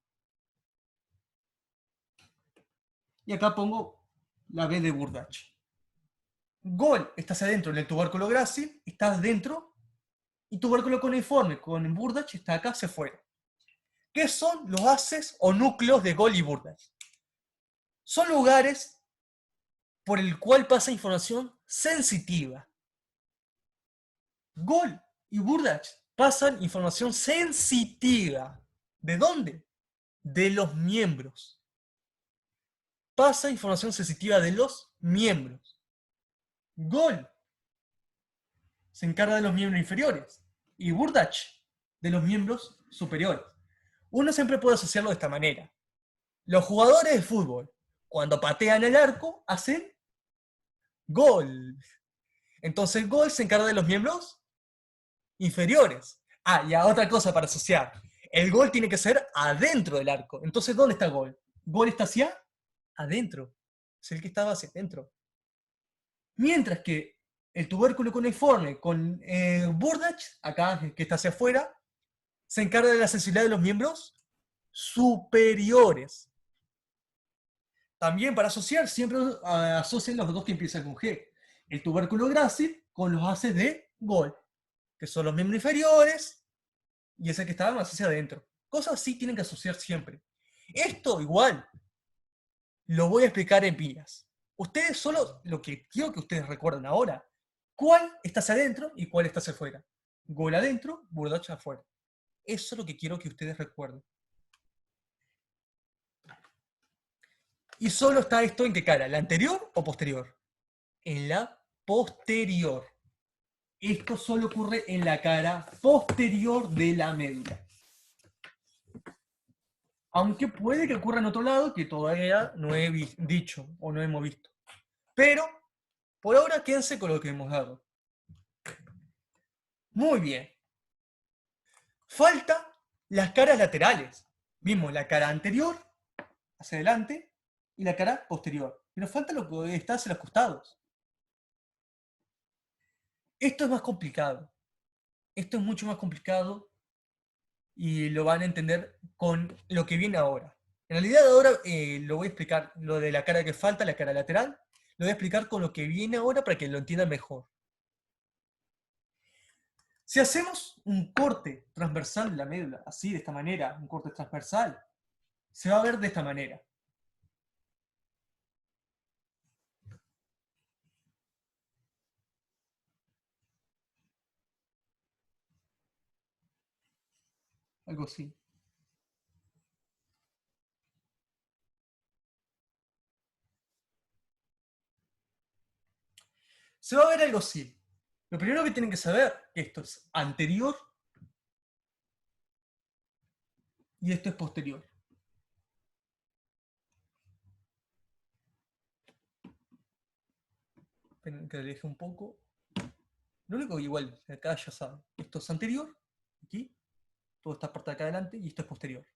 Y acá pongo la B de Burdach. Gol está hacia adentro en el tubérculo grácil, está dentro. Y tubérculo cuneiforme con Burdach está acá hacia afuera. ¿Qué son los haces o núcleos de Gol y Burdach? Son lugares por el cual pasa información sensitiva. Gol y Burdach pasan información sensitiva. ¿De dónde? De los miembros. Pasa información sensitiva de los miembros. Gol se encarga de los miembros inferiores y Burdach de los miembros superiores. Uno siempre puede asociarlo de esta manera. Los jugadores de fútbol, cuando patean el arco, hacen gol. Entonces Gol se encarga de los miembros inferiores. Ah, y otra cosa para asociar. El gol tiene que ser adentro del arco. Entonces, ¿dónde está Gol? Gol está hacia adentro. Es el que estaba hacia adentro. Mientras que el tubérculo cuneiforme con Burdach, acá que está hacia afuera, se encarga de la sensibilidad de los miembros superiores. También para asociar, siempre asocian los dos que empiezan con G. El tubérculo grácil con los haces de Gol, que son los miembros inferiores y ese que estaba más hacia adentro. Cosas así tienen que asociar siempre. Esto igual lo voy a explicar en vías. Ustedes solo lo que quiero que ustedes recuerden ahora, cuál está hacia adentro y cuál está hacia afuera. Gol adentro, Burdacha afuera. Eso es lo que quiero que ustedes recuerden. Y solo está esto en qué cara, ¿la anterior o posterior? En la posterior. Esto solo ocurre en la cara posterior de la médula. Aunque puede que ocurra en otro lado que todavía no he dicho o no hemos visto. Pero, por ahora, quédense con lo que hemos dado. Muy bien. Falta las caras laterales. Vimos la cara anterior, hacia adelante, y la cara posterior. Pero falta lo que está hacia los costados. Esto es más complicado. Esto es mucho más complicado y lo van a entender con lo que viene ahora. En realidad ahora lo voy a explicar, lo de la cara que falta, la cara lateral, lo voy a explicar con lo que viene ahora para que lo entiendan mejor. Si hacemos un corte transversal de la médula, así, de esta manera, un corte transversal, se va a ver de esta manera. Algo así. Se va a ver algo así. Lo primero que tienen que saber es que esto es anterior y esto es posterior. Esperen que aleje un poco. Lo único que igual, acá ya saben, esto es anterior, aquí, toda esta parte de acá adelante, y esto es posterior.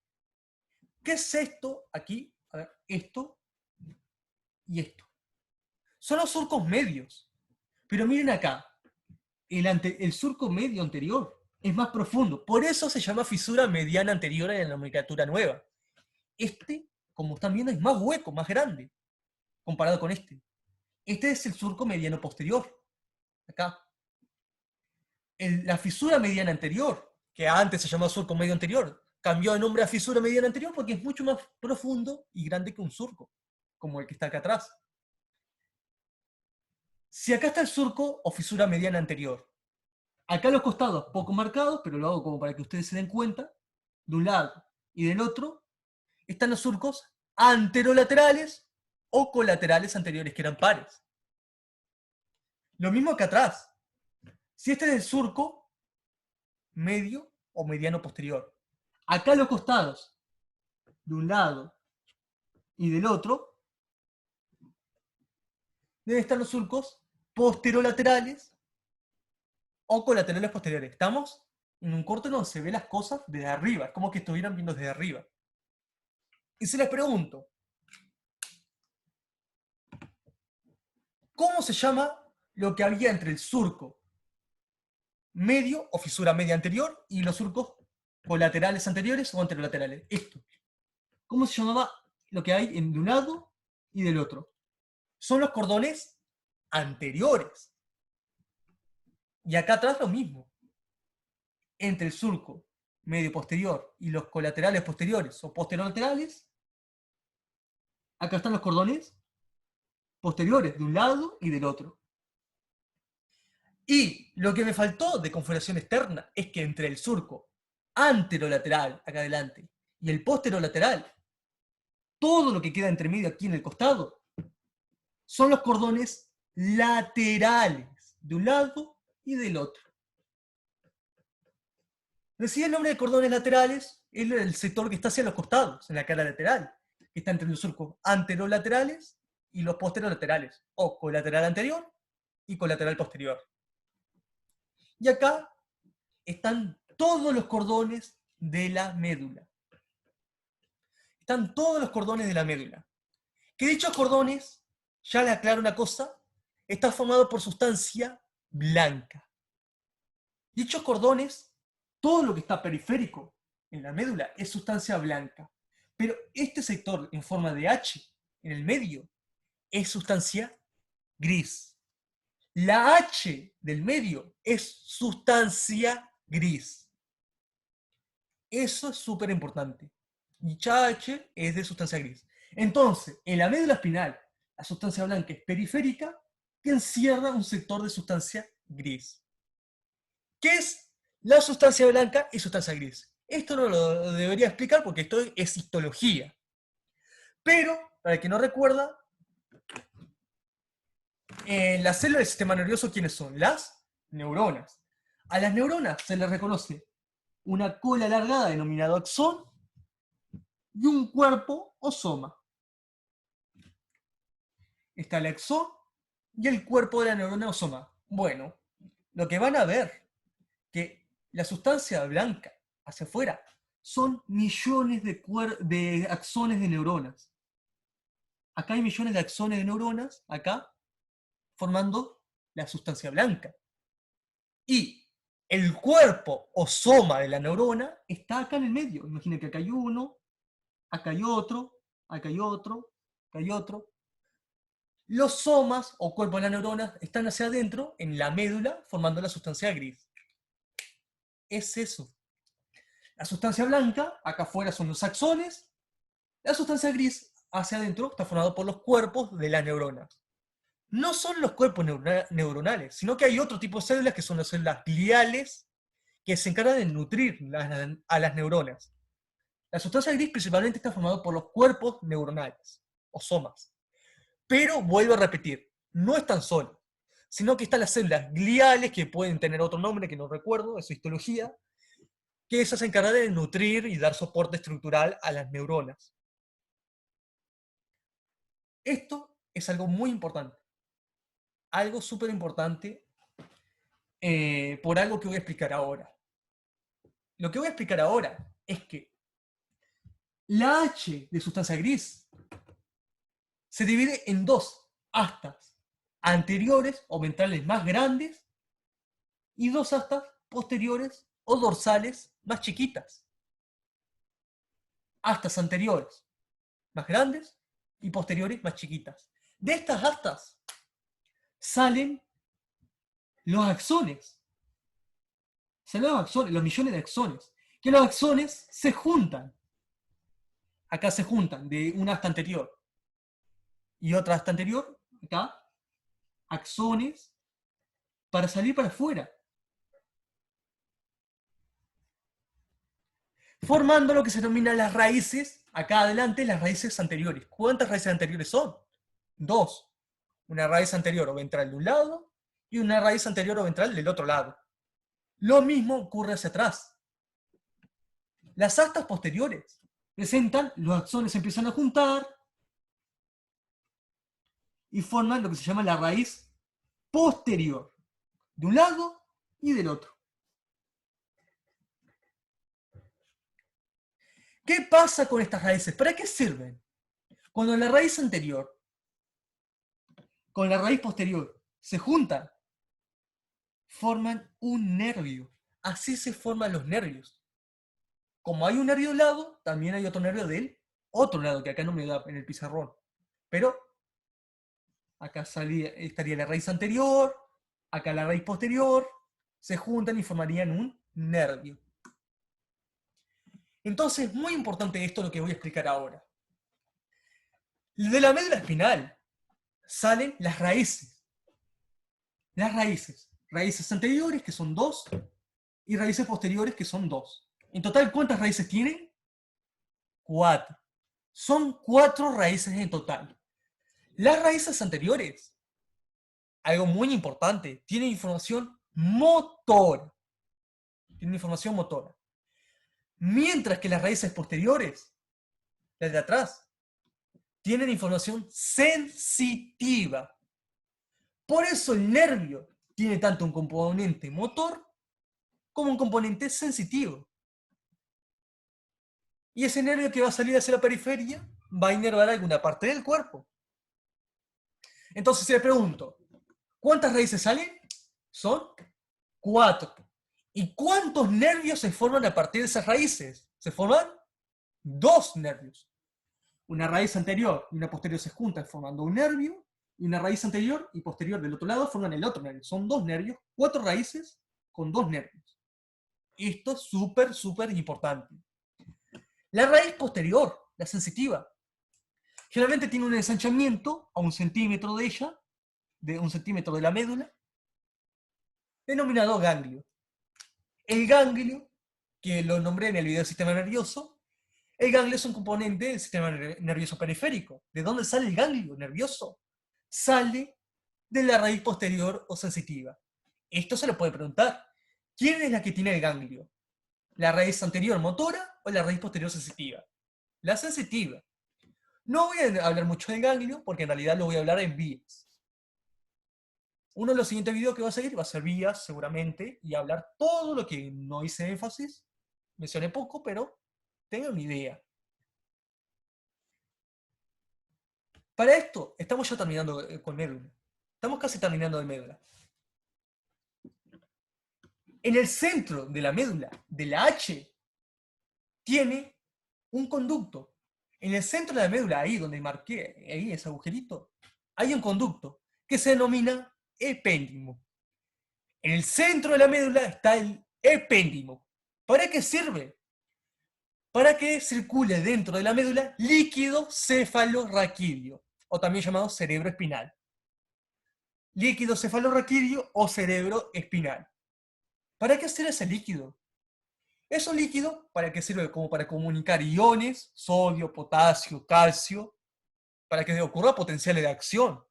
¿Qué es esto aquí? A ver, esto y esto. Son los surcos medios. Pero miren acá, el surco medio anterior es más profundo. Por eso se llama fisura mediana anterior en la nomenclatura nueva. Este, como están viendo, es más hueco, más grande, comparado con este. Este es el surco mediano posterior. Acá. La fisura mediana anterior, que antes se llamaba surco medio anterior, cambió de nombre a fisura mediana anterior porque es mucho más profundo y grande que un surco, como el que está acá atrás. Si acá está el surco o fisura mediana anterior, acá los costados poco marcados, pero lo hago como para que ustedes se den cuenta, de un lado y del otro, están los surcos anterolaterales o colaterales anteriores, que eran pares. Lo mismo acá atrás. Si este es el surco medio o mediano posterior, acá los costados, de un lado y del otro, deben estar los surcos posterolaterales o colaterales posteriores. Estamos en un corte donde se ve las cosas desde arriba, es como que estuvieran viendo desde arriba. Y se les pregunto, ¿cómo se llama lo que había entre el surco medio o fisura media anterior y los surcos colaterales anteriores o anterolaterales? Esto. ¿Cómo se llamaba lo que hay de un lado y del otro? Son los cordones anteriores. Y acá atrás lo mismo. Entre el surco medio posterior y los colaterales posteriores o posterolaterales, acá están los cordones posteriores de un lado y del otro. Y lo que me faltó de configuración externa es que entre el surco anterolateral, acá adelante, y el posterolateral, todo lo que queda entre medio aquí en el costado, son los cordones laterales, de un lado y del otro. Decía el nombre de cordones laterales, es el sector que está hacia los costados, en la cara lateral, que está entre los surcos anterolaterales y los posterolaterales, o colateral anterior y colateral posterior. Y acá están todos los cordones de la médula. Están todos los cordones de la médula. Que dichos cordones, ya les aclaro una cosa, está formado por sustancia blanca. Dichos cordones, todo lo que está periférico en la médula es sustancia blanca. Pero este sector en forma de H en el medio es sustancia gris. La H del medio es sustancia gris. Eso es súper importante. y CH es de sustancia gris. Entonces, en la médula espinal, la sustancia blanca es periférica que encierra un sector de sustancia gris. ¿Qué es la sustancia blanca y sustancia gris? Esto no lo debería explicar porque esto es histología. Pero, para el que no recuerda, en las células del sistema nervioso, ¿quiénes son? Las neuronas. A las neuronas se les reconoce una cola alargada denominado axón y un cuerpo o soma. Está el axón y el cuerpo de la neurona o soma. Bueno, lo que van a ver que la sustancia blanca hacia afuera son millones de axones de neuronas. Acá hay millones de axones de neuronas, acá, formando la sustancia blanca. Y el cuerpo o soma de la neurona está acá en el medio. Imaginen que acá hay uno, acá hay otro, acá hay otro, acá hay otro. Los somas o cuerpos de la neurona están hacia adentro, en la médula, formando la sustancia gris. Es eso. La sustancia blanca, acá afuera son los axones. La sustancia gris, hacia adentro, está formada por los cuerpos de las neuronas. No son los cuerpos neuronales, sino que hay otro tipo de células que son las células gliales que se encargan de nutrir a las neuronas. La sustancia gris principalmente está formada por los cuerpos neuronales, o somas. Pero, vuelvo a repetir, no están solos, sino que están las células gliales, que pueden tener otro nombre que no recuerdo, es histología, que esas se encargan de nutrir y dar soporte estructural a las neuronas. Esto es algo muy importante, algo súper importante, por algo que voy a explicar ahora. Lo que voy a explicar ahora es que la H de sustancia gris se divide en dos astas anteriores o ventrales más grandes y dos astas posteriores o dorsales más chiquitas. Astas anteriores más grandes y posteriores más chiquitas. De estas astas salen los axones. Salen los axones, los millones de axones. Que los axones se juntan. Acá se juntan de una asta anterior y otra asta anterior, acá, axones, para salir para afuera. Formando lo que se denomina las raíces, acá adelante, las raíces anteriores. ¿Cuántas raíces anteriores son? Dos. Una raíz anterior o ventral de un lado y una raíz anterior o ventral del otro lado. Lo mismo ocurre hacia atrás. Las astas posteriores presentan, los axones se empiezan a juntar y forman lo que se llama la raíz posterior, de un lado y del otro. ¿Qué pasa con estas raíces? ¿Para qué sirven? Cuando la raíz anterior con la raíz posterior se juntan, forman un nervio. Así se forman los nervios. Como hay un nervio de un lado, también hay otro nervio del otro lado, que acá no me da en el pizarrón. Pero acá estaría la raíz anterior, acá la raíz posterior, se juntan y formarían un nervio. Entonces, muy importante esto lo que voy a explicar ahora. De la médula espinal salen las raíces. Las raíces. Raíces anteriores, que son 2, y raíces posteriores, que son 2. En total, ¿cuántas raíces tienen? 4. Son 4 raíces en total. Las raíces anteriores, algo muy importante, tienen información motora. Tienen información motora. Mientras que las raíces posteriores, las de atrás, tienen información sensitiva. Por eso el nervio tiene tanto un componente motor como un componente sensitivo. Y ese nervio que va a salir hacia la periferia va a inervar alguna parte del cuerpo. Entonces, si le pregunto, ¿cuántas raíces salen? Son 4. ¿Y cuántos nervios se forman a partir de esas raíces? Se forman 2 nervios. Una raíz anterior y una posterior se juntan formando un nervio, y una raíz anterior y posterior del otro lado forman el otro nervio. Son 2 nervios, 4 raíces con 2 nervios. Esto es súper, súper importante. La raíz posterior, la sensitiva, generalmente tiene un ensanchamiento a 1 centímetro de ella, de 1 centímetro de la médula, denominado ganglio. El ganglio, que lo nombré en el video del sistema nervioso, el ganglio es un componente del sistema nervioso periférico. ¿De dónde sale el ganglio nervioso? Sale de la raíz posterior o sensitiva. Esto se lo puede preguntar. ¿Quién es la que tiene el ganglio? ¿La raíz anterior motora o la raíz posterior sensitiva? La sensitiva. No voy a hablar mucho del ganglio porque en realidad lo voy a hablar en vías. Uno de los siguientes videos que va a seguir va a ser vías, seguramente, y hablar todo lo que no hice énfasis. Mencioné poco, pero tengan una idea. Para esto, estamos ya terminando con médula. Estamos casi terminando de médula. En el centro de la médula, de la H, tiene un conducto. En el centro de la médula, ahí donde marqué, ahí ese agujerito, hay un conducto que se denomina epéndimo. En el centro de la médula está el epéndimo. ¿Para qué sirve? Para que circule dentro de la médula líquido cefalorraquídeo, o también llamado cerebro espinal. Líquido cefalorraquídeo o cerebro espinal. ¿Para qué sirve ese líquido? Es un líquido para que sirve como para comunicar iones, sodio, potasio, calcio, para que ocurra potenciales de acción,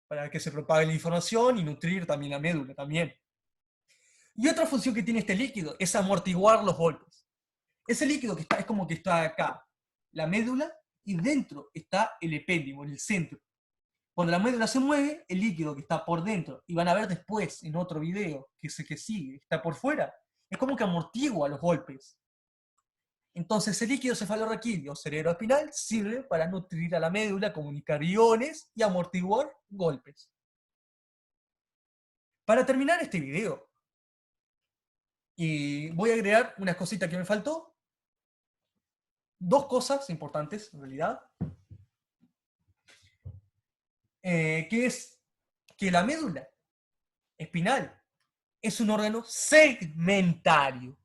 para que se propague la información y nutrir también la médula también. Y otra función que tiene este líquido es amortiguar los golpes. Ese líquido que está, es como que está acá, la médula, y dentro está el epéndimo, en el centro. Cuando la médula se mueve, el líquido que está por dentro, y van a ver después en otro video que sigue, está por fuera, es como que amortigua los golpes. Entonces el líquido cefalorraquídeo, cerebro espinal, sirve para nutrir a la médula, comunicar iones y amortiguar golpes. Para terminar este video, y voy a agregar unas cositas que me faltó. Dos cosas importantes, en realidad. Que es que la médula espinal es un órgano segmentario.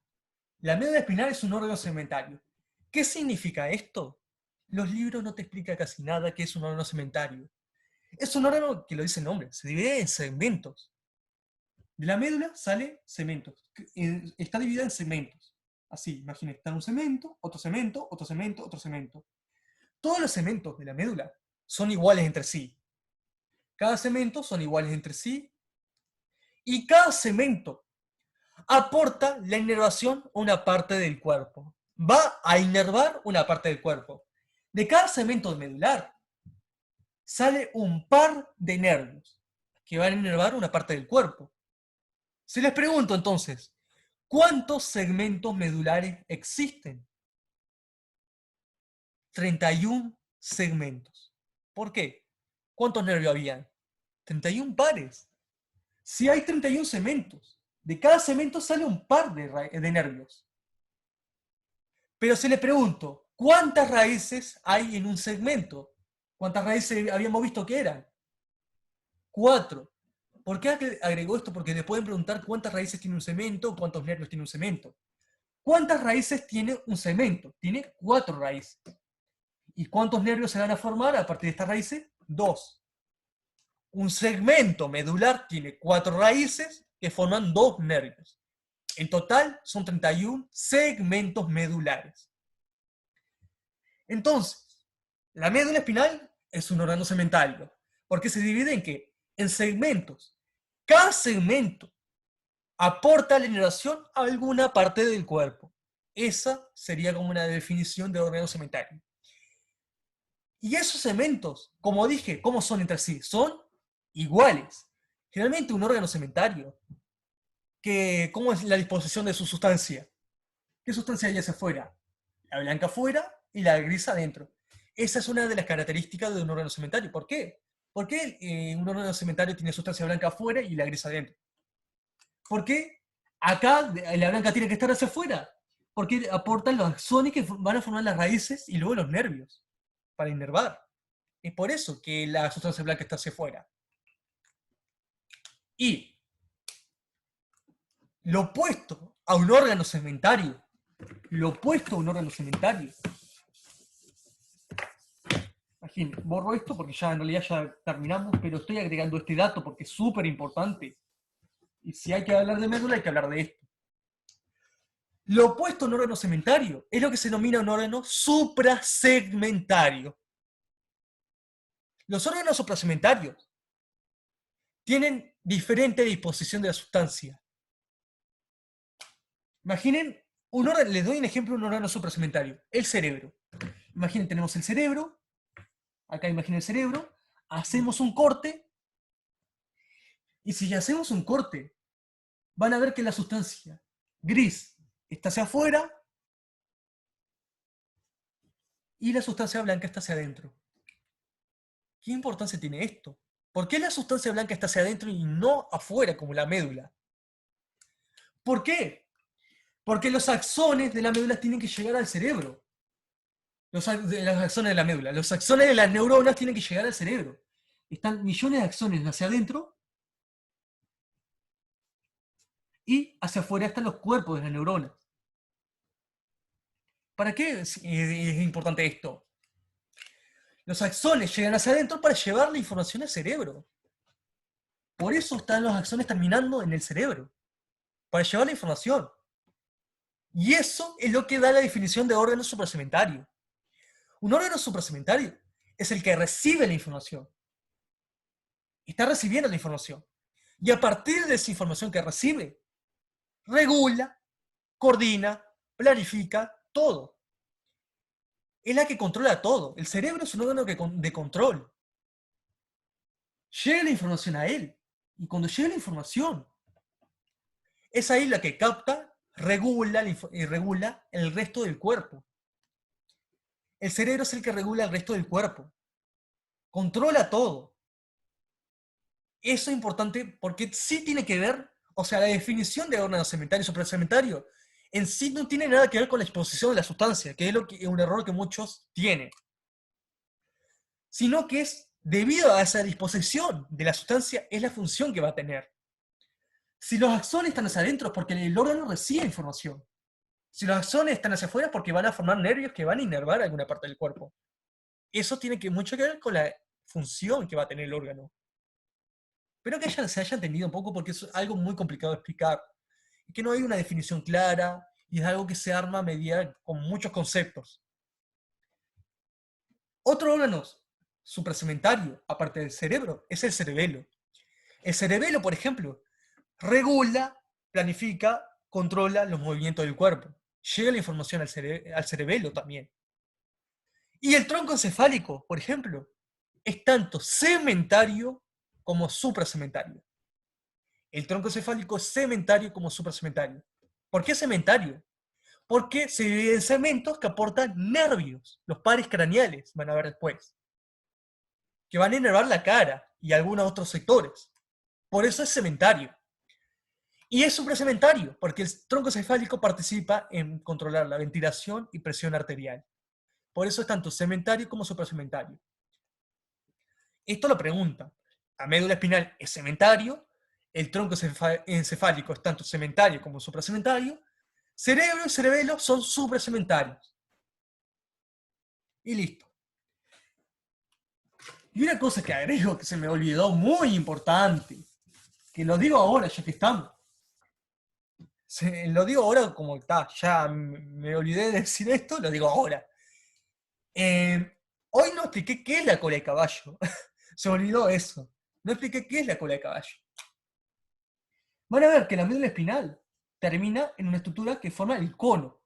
La médula espinal es un órgano segmentario. ¿Qué significa esto? Los libros no te explican casi nada qué es un órgano segmentario. Es un órgano que lo dice el nombre, se divide en segmentos. De la médula sale segmentos. Está dividida en segmentos. Así, imagínate, está un segmento, otro segmento, otro segmento, otro segmento. Todos los segmentos de la médula son iguales entre sí. Cada segmento son iguales entre sí. Y cada segmento aporta la inervación a una parte del cuerpo. Va a inervar una parte del cuerpo. De cada segmento medular sale un par de nervios que van a inervar una parte del cuerpo. Se les pregunto entonces, ¿cuántos segmentos medulares existen? 31 segmentos. ¿Por qué? ¿Cuántos nervios habían? 31 pares. Si hay 31 segmentos, de cada segmento sale un par de nervios. Pero se le pregunto, ¿cuántas raíces hay en un segmento? ¿Cuántas raíces habíamos visto que eran? 4. ¿Por qué agregó esto? Porque le pueden preguntar cuántas raíces tiene un segmento o cuántos nervios tiene un segmento. ¿Cuántas raíces tiene un segmento? Tiene 4 raíces. ¿Y cuántos nervios se van a formar a partir de estas raíces? 2. Un segmento medular tiene 4 raíces que forman 2 nervios. En total son 31 segmentos medulares. Entonces, la médula espinal es un órgano segmentario. ¿Por qué se divide en qué? En segmentos. Cada segmento aporta la inervación a alguna parte del cuerpo. Esa sería como una definición de órgano segmentario. Y esos segmentos, como dije, ¿cómo son entre sí? Son iguales. Generalmente un órgano segmentario, ¿cómo es la disposición de su sustancia? ¿Qué sustancia hay hacia afuera? La blanca afuera y la gris adentro. Esa es una de las características de un órgano segmentario. ¿Por qué? ¿Por qué un órgano segmentario tiene sustancia blanca afuera y la gris adentro? ¿Por qué acá la blanca tiene que estar hacia afuera? Porque aportan los axones que van a formar las raíces y luego los nervios para inervar. Es por eso que la sustancia blanca está hacia afuera. Y lo opuesto a un órgano segmentario, lo opuesto a un órgano cementario. Imagínense, borro esto porque ya en realidad ya terminamos, pero estoy agregando este dato porque es súper importante. Y si hay que hablar de médula, hay que hablar de esto. Lo opuesto a un órgano cementario es lo que se denomina un órgano suprasegmentario. Los órganos suprasegmentarios tienen diferente disposición de la sustancia. Imaginen, les doy un ejemplo de un órgano suprasegmentario, el cerebro. Imaginen, tenemos el cerebro, acá imaginen el cerebro, hacemos un corte, y si hacemos un corte, van a ver que la sustancia gris está hacia afuera y la sustancia blanca está hacia adentro. ¿Qué importancia tiene esto? ¿Por qué la sustancia blanca está hacia adentro y no afuera como la médula? ¿Por qué? Porque los axones de la médula tienen que llegar al cerebro. Los axones de la médula. Los axones de las neuronas tienen que llegar al cerebro. Están millones de axones hacia adentro y hacia afuera están los cuerpos de las neuronas. ¿Para qué es importante esto? Los axones llegan hacia adentro para llevar la información al cerebro. Por eso están los axones terminando en el cerebro. Para llevar la información. Y eso es lo que da la definición de órgano suprasegmentario. Un órgano suprasegmentario es el que recibe la información. Está recibiendo la información. Y a partir de esa información que recibe, regula, coordina, planifica todo. Es la que controla todo. El cerebro es un órgano de control. Llega la información a él. Y cuando llega la información, es ahí la que capta, regula y regula el resto del cuerpo. El cerebro es el que regula el resto del cuerpo. Controla todo. Eso es importante porque sí tiene que ver, o sea, la definición de órgano segmentario y suprasegmentario en sí no tiene nada que ver con la exposición de la sustancia, que es un error que muchos tienen, sino que es debido a esa disposición de la sustancia, es la función que va a tener. Si los axones están hacia adentro es porque el órgano recibe información. Si los axones están hacia afuera es porque van a formar nervios que van a inervar alguna parte del cuerpo. Eso tiene mucho que ver con la función que va a tener el órgano. Espero que se haya entendido un poco porque es algo muy complicado de explicar. Y que no hay una definición clara y es algo que se arma a medida con muchos conceptos. Otro órgano suprasegmentario, aparte del cerebro, es el cerebelo. El cerebelo, por ejemplo, regula, planifica, controla los movimientos del cuerpo. Llega la información al cerebelo también. Y el tronco encefálico, por ejemplo, es tanto segmentario como suprasegmentario. El tronco encefálico es segmentario como suprasegmentario. ¿Por qué segmentario? Porque se divide en segmentos que aportan nervios, los pares craneales, van a ver después, que van a inervar la cara y algunos otros sectores. Por eso es segmentario. Y es suprasegmentario, porque el tronco encefálico participa en controlar la ventilación y presión arterial. Por eso es tanto segmentario como suprasegmentario. Esto lo pregunta. La médula espinal es segmentario, el tronco encefálico es tanto segmentario como suprasegmentario, cerebro y cerebelo son suprasegmentarios. Y listo. Y una cosa que agrego que se me olvidó, muy importante, que lo digo ahora ya que estamos. Lo digo ahora como está, ya me olvidé de decir esto, lo digo ahora. Hoy no expliqué qué es la cola de caballo. Se me olvidó eso. No expliqué qué es la cola de caballo. Van a ver que la médula espinal termina en una estructura que forma el cono.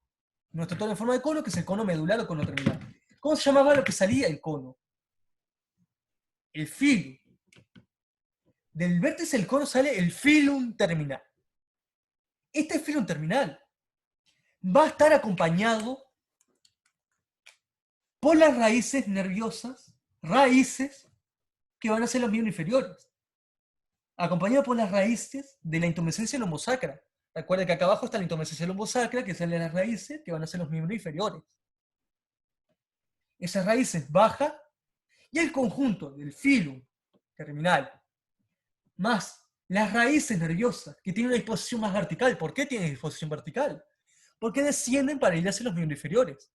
Una estructura en forma de cono que es el cono medular o cono terminal. ¿Cómo se llamaba lo que salía del cono? El filum. Del vértice del cono sale el filum terminal. Este filum terminal va a estar acompañado por las raíces nerviosas, raíces que van a ser los miembros inferiores, acompañado por las raíces de la intumescencia lombosacra. Recuerda que acá abajo está la intumescencia lombosacra, que salen las raíces que van a ser los miembros inferiores. Esas raíces bajan y el conjunto del filum terminal más las raíces nerviosas que tienen una disposición más vertical. ¿Por qué tienen disposición vertical? porque descienden para ir hacia los miembros inferiores.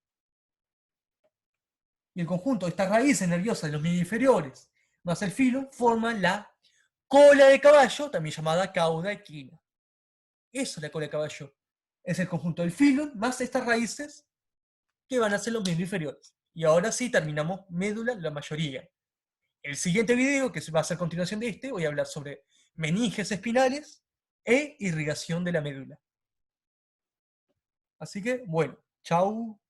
Y el conjunto de estas raíces nerviosas de los miembros inferiores más el filo forman la cola de caballo, también llamada cauda equina. Eso es la cola de caballo. Es el conjunto del filo más estas raíces que van a ser los miembros inferiores. Y ahora sí terminamos médula, la mayoría. El siguiente video, que va a ser a continuación de este, voy a hablar sobre meninges espinales e irrigación de la médula. Así que, bueno, chau.